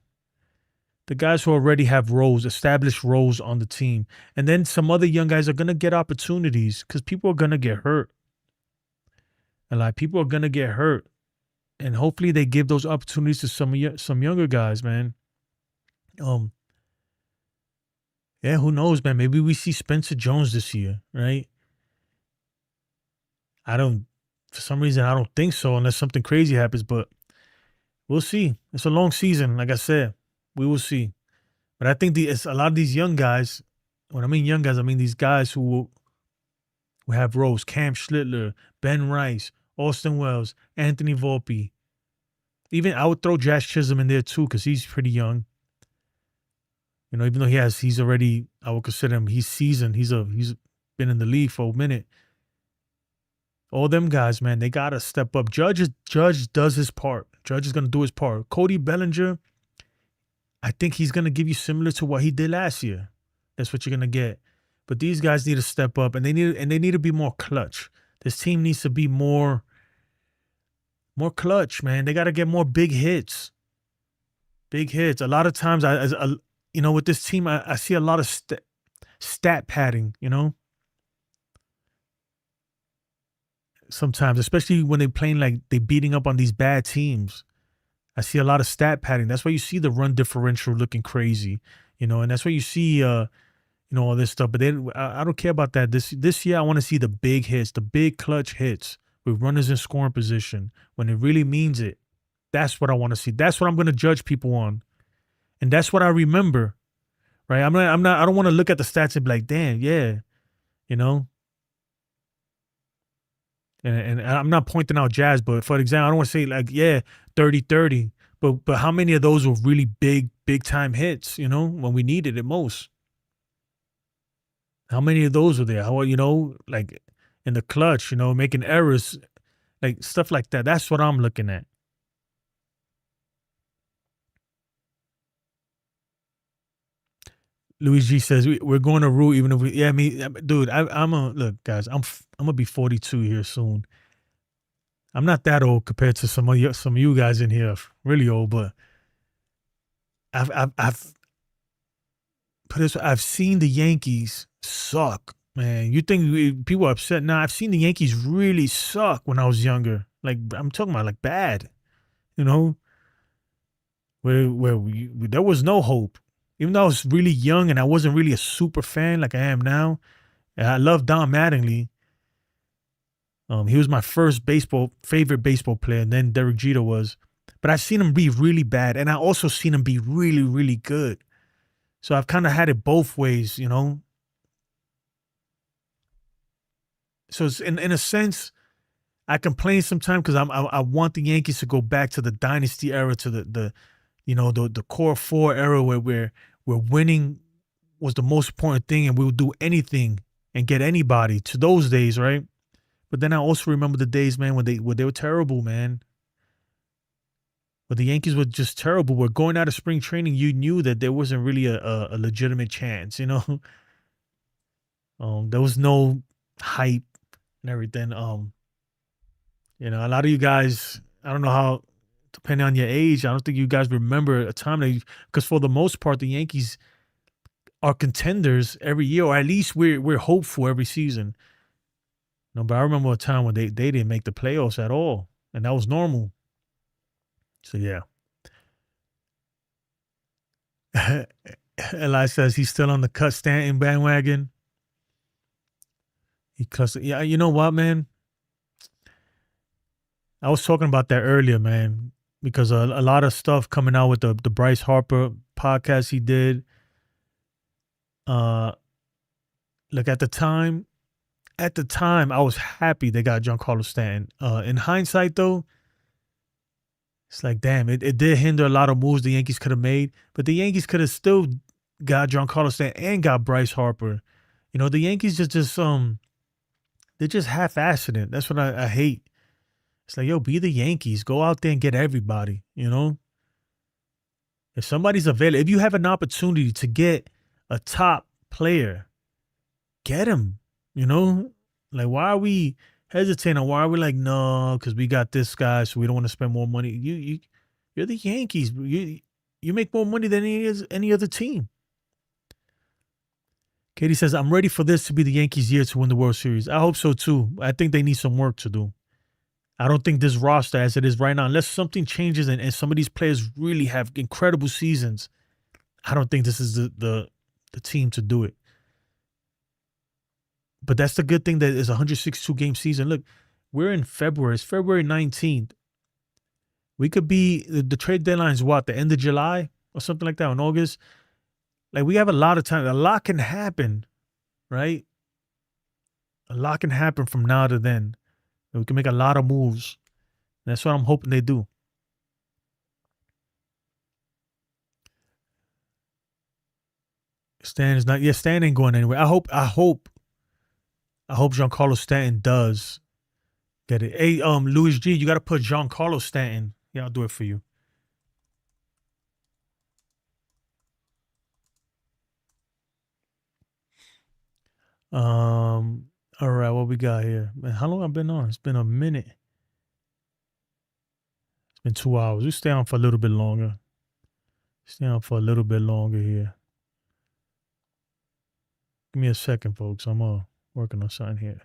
guys who already have roles, established roles on the team. And then some other young guys are going to get opportunities because people are going to get hurt. And like people are going to get hurt. And hopefully they give those opportunities to some younger guys, man. Yeah, who knows, man? Maybe we see Spencer Jones this year, right? For some reason, I don't think so unless something crazy happens, but we'll see. It's a long season, like I said. We will see. But I think it's a lot of these young guys, when I mean young guys, I mean these guys who have roles. Cam Schlittler, Ben Rice, Austin Wells, Anthony Volpe. Even I would throw Josh Chisholm in there too because he's pretty young. You know, even though he's already, I would consider him, he's seasoned. He's been in the league for a minute. All them guys, man, they got to step up. Judge does his part. Judge is going to do his part. Cody Bellinger, I think he's going to give you similar to what he did last year. That's what you're going to get. But these guys need to step up, and they need to be more clutch. This team needs to be more clutch, man. They got to get more big hits. Big hits. A lot of times, with this team, I see a lot of stat padding, Sometimes, especially when they're playing like they beating up on these bad teams. I see a lot of stat padding. That's why you see the run differential looking crazy, and that's why you see, all this stuff. But I don't care about that. This year, I want to see the big hits, the big clutch hits with runners in scoring position when it really means it. That's what I want to see. That's what I'm going to judge people on. And that's what I remember, right? I don't want to look at the stats and be like, damn, yeah, And I'm not pointing out Jazz, but for example, I don't want to say like, yeah, 30-30, but how many of those were really big time hits, when we needed it most? How many of those were there? How, like in the clutch, making errors, like stuff like that. That's what I'm looking at. Louis G says we're going to root even if we. Yeah, dude. Look, guys. I'm gonna be 42 here soon. I'm not that old compared to some of you guys in here. Really old, but I've seen the Yankees suck, man. You think people are upset? Nah, I've seen the Yankees really suck when I was younger. Like I'm talking about like bad, where there was no hope. Even though I was really young and I wasn't really a super fan like I am now, and I love Don Mattingly. He was my first favorite baseball player, and then Derek Jeter was. But I've seen him be really bad, and I also seen him be really, really good. So I've kind of had it both ways, So it's, in a sense, I complain sometimes because I want the Yankees to go back to the dynasty era, to the core four era where winning was the most important thing and we would do anything and get anybody, to those days, right? But then I also remember the days, man, when they were terrible, man. But the Yankees were just terrible. We're going out of spring training. You knew that there wasn't really a legitimate chance, There was no hype and everything. A lot of you guys, I don't know how, depending on your age, I don't think you guys remember a time because for the most part, the Yankees are contenders every year, or at least we're hopeful every season. No, but I remember a time when they didn't make the playoffs at all, and that was normal. So yeah. Eli says he's still on the cut Stanton bandwagon. Yeah, you know what, man? I was talking about that earlier, man. Because a lot of stuff coming out with the Bryce Harper podcast he did. Look, at the time, I was happy they got Giancarlo Stanton. In hindsight, though, it's like, damn, it did hinder a lot of moves the Yankees could have made. But the Yankees could have still got Giancarlo Stanton and got Bryce Harper. The Yankees they're just half-assing it. That's what I hate. It's like, yo, be the Yankees. Go out there and get everybody, If somebody's available, if you have an opportunity to get a top player. Get him. You know, like why are we hesitating? Why are we like no? Because we got this guy, so we don't want to spend more money. You're the Yankees. You make more money than any other team. Katie says, I'm ready for this to be the Yankees' year to win the World Series. I hope so too. I think they need some work to do. I don't think this roster as it is right now, unless something changes and some of these players really have incredible seasons, I don't think this is the team to do it. But that's the good thing that it's a 162-game season. Look, we're in February. It's February 19th. We could be, the trade deadline is what, the end of July or something like that, in August? Like, we have a lot of time. A lot can happen, right? A lot can happen from now to then. We can make a lot of moves. That's what I'm hoping they do. Stan is not, yeah, Stan ain't going anywhere. I hope Giancarlo Stanton does get it. Hey, Louis G, you got to put Giancarlo Stanton. Yeah, I'll do it for you. All right, what we got here? Man, how long I've been on? It's been a minute. It's been 2 hours. We stay on for a little bit longer. Stay on for a little bit longer here. Give me a second, folks. I'm working on something here.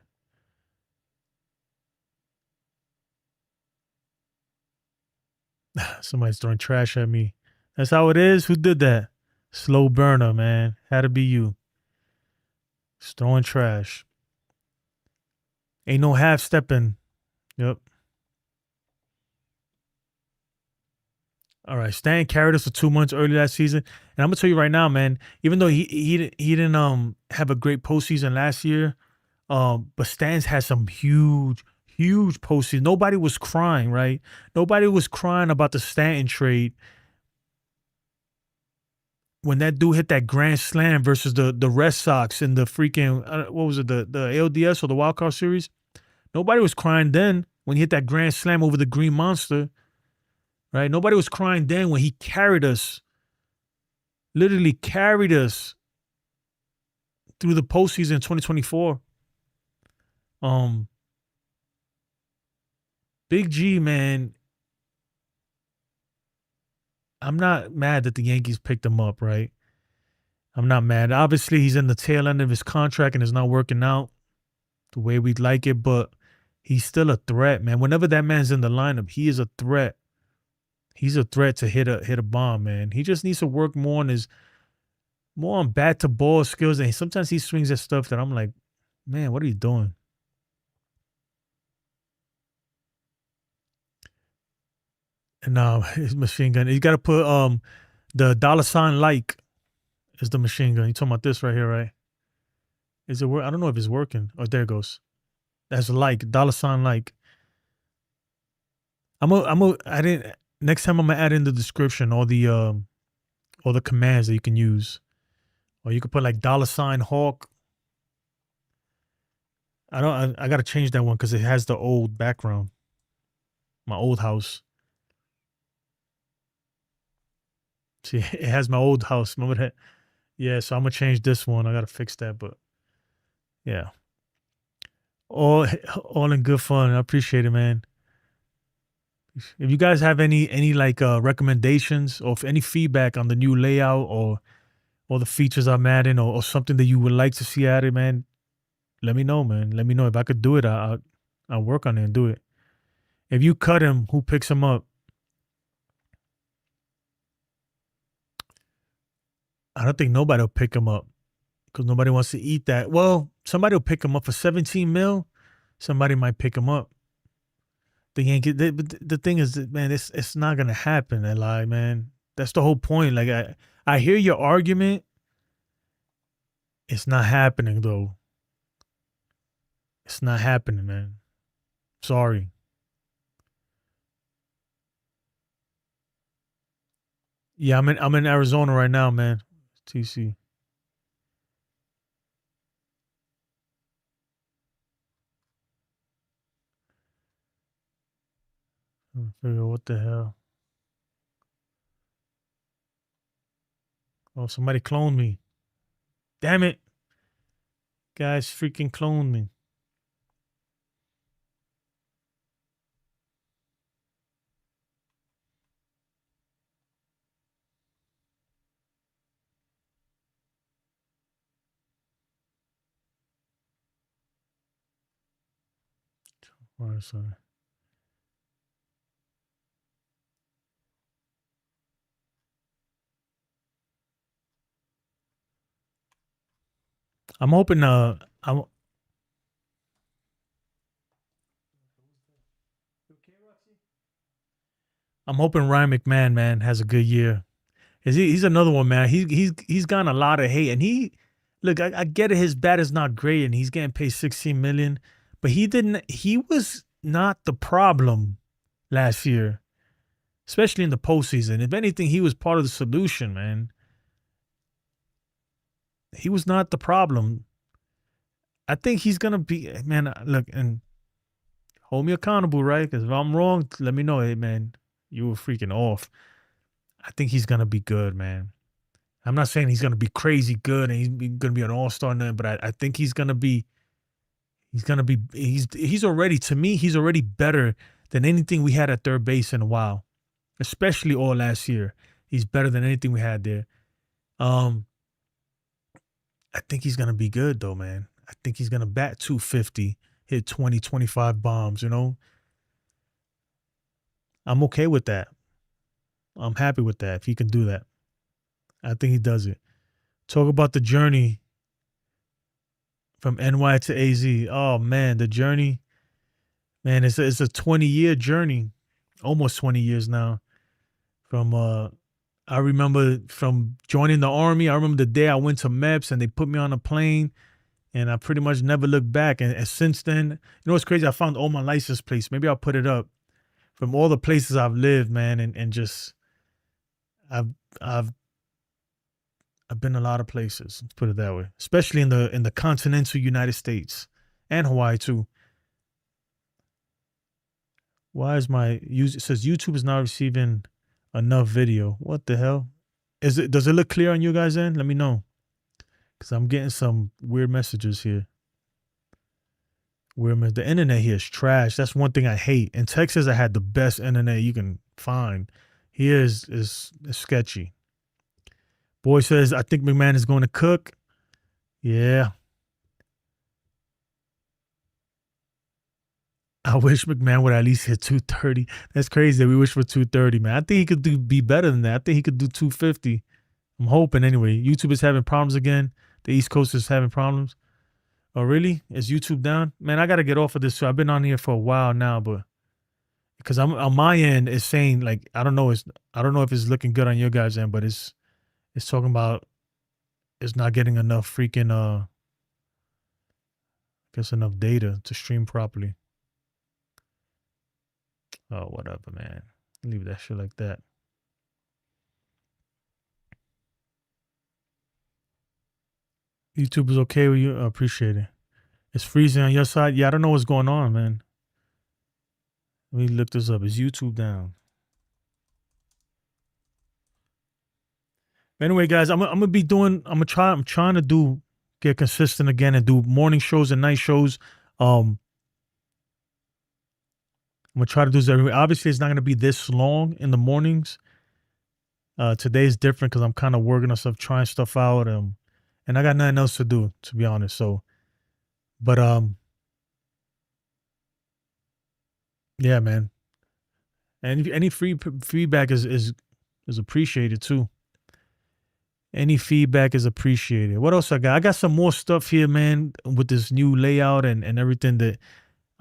Somebody's throwing trash at me. That's how it is. Who did that? Slow burner, man. Had to be you. Just throwing trash. Ain't no half stepping. Yep. All right. Stan carried us for 2 months early that season. And I'm gonna tell you right now, man, even though he didn't have a great postseason last year, but Stan's had some huge postseason. Nobody was crying, right? Nobody was crying about the Stanton trade when that dude hit that grand slam versus the Red Sox in the freaking what was it, the ALDS or the Wild Card Series. Nobody was crying then when he hit that grand slam over the Green Monster, right? Nobody was crying then when he carried us, literally carried us through the postseason in 2024. Big G, man, I'm not mad that the Yankees picked him up, right? I'm not mad. Obviously, he's in the tail end of his contract and it's not working out the way we'd like it, but he's still a threat, man. Whenever that man's in the lineup, he is a threat. He's a threat to hit a bomb, man. He just needs to work more on bat to ball skills, and sometimes he swings at stuff that I'm like, man, what are you doing? And his machine gun. You got to put the $ like is the machine gun. You talking about this right here, right? Is it work? I don't know if it's working. Oh, there it goes. That's like $ like. Next time I'm gonna add in the description all the commands that you can use, or you could put like $ Hawk. I gotta change that one because it has the old background. My old house. See, it has my old house. Remember that? Yeah, so I'm gonna change this one. I gotta fix that, but yeah. All in good fun. I appreciate it, man. If you guys have any like recommendations or if any feedback on the new layout or the features I'm adding or something that you would like to see added, man, let me know, man. Let me know if I could do it. I'll work on it and do it. If you cut him, who picks him up? I don't think nobody will pick him up because nobody wants to eat that. Well, somebody will pick him up for 17 mil. Somebody might pick him up. The Yankees. The thing is, man, it's not gonna happen, Eli, man. That's the whole point. Like I hear your argument. It's not happening though. It's not happening, man. Sorry. Yeah, I'm in Arizona right now, man. TC. I'm figure what the hell. Oh, somebody cloned me. Damn it. Guys freaking cloned me. Sorry. I'm hoping I'm hoping Ryan McMahon, man, has a good year. He's another one, man. He's gotten a lot of hate, and I get it. His bat is not great, and he's getting paid $16 million, but he was not the problem last year, especially in the postseason. If anything, he was part of the solution, man. He was not the problem. I think he's gonna be, man. Look, and hold me accountable, right? Because if I'm wrong, let me know. Hey, man, you were freaking off. I think he's gonna be good, man. I'm not saying he's gonna be crazy good and he's gonna be an all-star, but I think he's already, to me, he's already better than anything we had at third base in a while, especially all last year. He's better than anything we had there. I think he's gonna be good though, man. I think he's gonna bat 250, hit 20, 25 bombs, I'm okay with that. I'm happy with that if he can do that. I think he does it. Talk about the journey from NY to AZ. Oh, man, the journey. Man, it's a 20-year journey, almost 20 years now. I remember from joining the Army, I remember the day I went to MEPS and they put me on a plane and I pretty much never looked back. And since then, what's crazy? I found all my license plates. Maybe I'll put it up from all the places I've lived, man, and just I've been a lot of places, let's put it that way, especially in the continental United States and Hawaii too. Why is it says YouTube is not receiving enough video? What the hell? Does it look clear on you guys' end? Let me know, because I'm getting some weird messages here. The internet here is trash. That's one thing I hate. In Texas, I had the best internet you can find. Here is sketchy. Boy says, I think McMahon is going to cook. Yeah. I wish McMahon would at least hit 230. That's crazy that we wish for 230, man. I think he could be better than that. I think he could do 250. I'm hoping anyway. YouTube is having problems again. The East Coast is having problems. Oh, really? Is YouTube down? Man, I got to get off of this. So I've been on here for a while now, but because I'm on my end, it's saying like, I don't know if it's looking good on your guys' end, but it's talking about it's not getting enough freaking enough data to stream properly. Oh, whatever, man. Leave that shit like that. YouTube is okay with you? I appreciate it. It's freezing on your side? Yeah, I don't know what's going on, man. Let me look this up. Is YouTube down? Anyway, guys, I'm trying to get consistent again and do morning shows and night shows. I'm gonna try to do this every week. Obviously, it's not gonna be this long in the mornings. Today is different because I'm kind of working on stuff, trying stuff out, and I got nothing else to do, to be honest. So, but yeah, man. And any free feedback is appreciated too. Any feedback is appreciated. What else I got? I got some more stuff here, man, with this new layout and everything that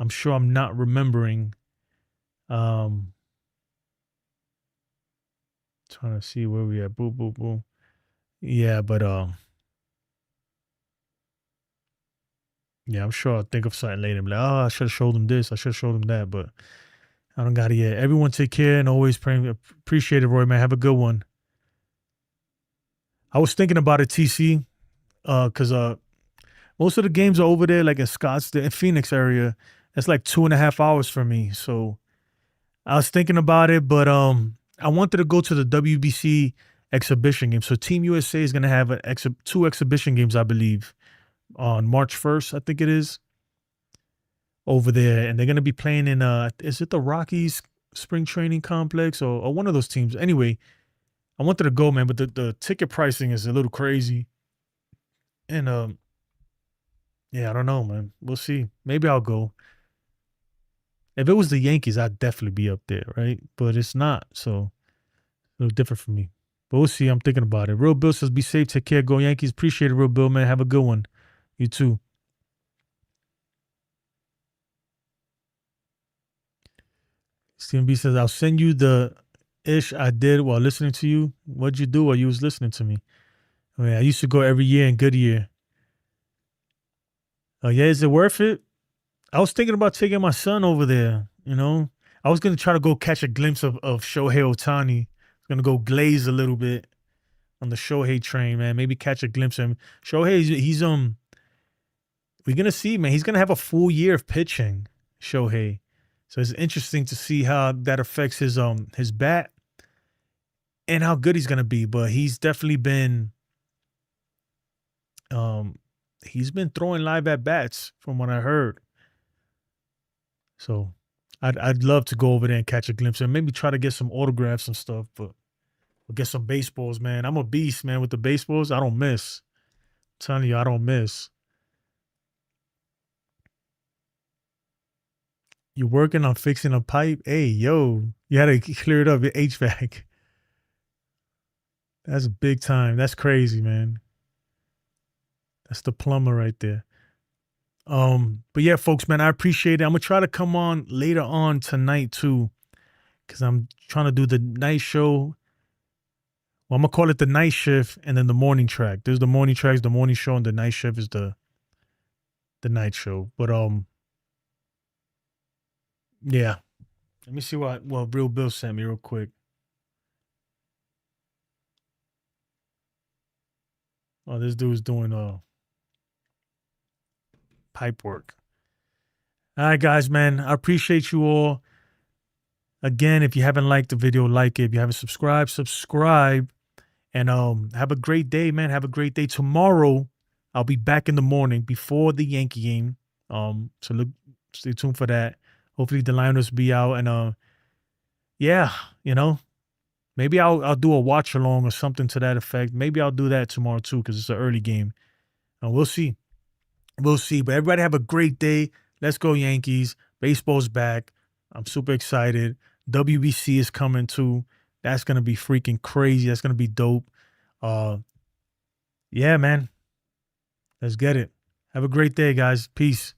I'm sure I'm not remembering. Trying to see where we at. Boo, boo, boo. Yeah, but yeah, I'm sure I'll think of something later. Like, I should have showed them this. I should have showed them that, but I don't got it yet. Everyone take care and always pray. Appreciate it, Roy, man. Have a good one. I was thinking about it, TC, because most of the games are over there, like in Scottsdale, in Phoenix area. That's like 2.5 hours for me. So I was thinking about it, but I wanted to go to the WBC exhibition game. So Team USA is going to have two exhibition games, I believe, on March 1st, I think it is, over there. And they're going to be playing in, is it the Rockies spring training complex or one of those teams? Anyway, I wanted to go, man, but the ticket pricing is a little crazy. And, yeah, I don't know, man. We'll see. Maybe I'll go. If it was the Yankees, I'd definitely be up there, right? But it's not, so a little different for me. But we'll see. I'm thinking about it. Real Bill says, be safe, take care, go Yankees. Appreciate it, Real Bill, man. Have a good one. You too. Stephen B says, I'll send you the ish I did while listening to you. What'd you do while you was listening to me? I mean, I used to go every year in Goodyear. Oh, yeah, is it worth it? I was thinking about taking my son over there, you know. I was going to try to go catch a glimpse of Shohei Ohtani. Going to go glaze a little bit on the Shohei train, man. Maybe catch a glimpse of him. Shohei, he's we're going to see, man. He's going to have a full year of pitching, Shohei. So it's interesting to see how that affects his bat and how good he's going to be. But he's definitely been he's been throwing live at bats from what I heard. So I'd love to go over there and catch a glimpse and maybe try to get some autographs and stuff, but we'll get some baseballs, man. I'm a beast, man, with the baseballs. I don't miss. I'm telling you, I don't miss. You're working on fixing a pipe? Hey, yo, you had to clear it up, your HVAC. That's big time. That's crazy, man. That's the plumber right there. But yeah, folks, man, I appreciate it. I'm gonna try to come on later on tonight too, because I'm trying to do the night show. Well, I'm gonna call it the night shift and then the morning track. There's the morning tracks, the morning show, and the night shift is the night show. But yeah. Let me see what Real Bill sent me real quick. Oh, this dude's doing pipe work. All right, guys, man. I appreciate you all. Again, if you haven't liked the video, like it. If you haven't subscribed, subscribe. And have a great day, man. Have a great day. Tomorrow, I'll be back in the morning before the Yankee game. So stay tuned for that. Hopefully the Lionels be out. And yeah, you know, maybe I'll do a watch along or something to that effect. Maybe I'll do that tomorrow too, because it's an early game. We'll see. We'll see. But everybody have a great day. Let's go Yankees. Baseball's back. I'm super excited. WBC is coming too. That's going to be freaking crazy. That's going to be dope. Yeah, man. Let's get it. Have a great day, guys. Peace.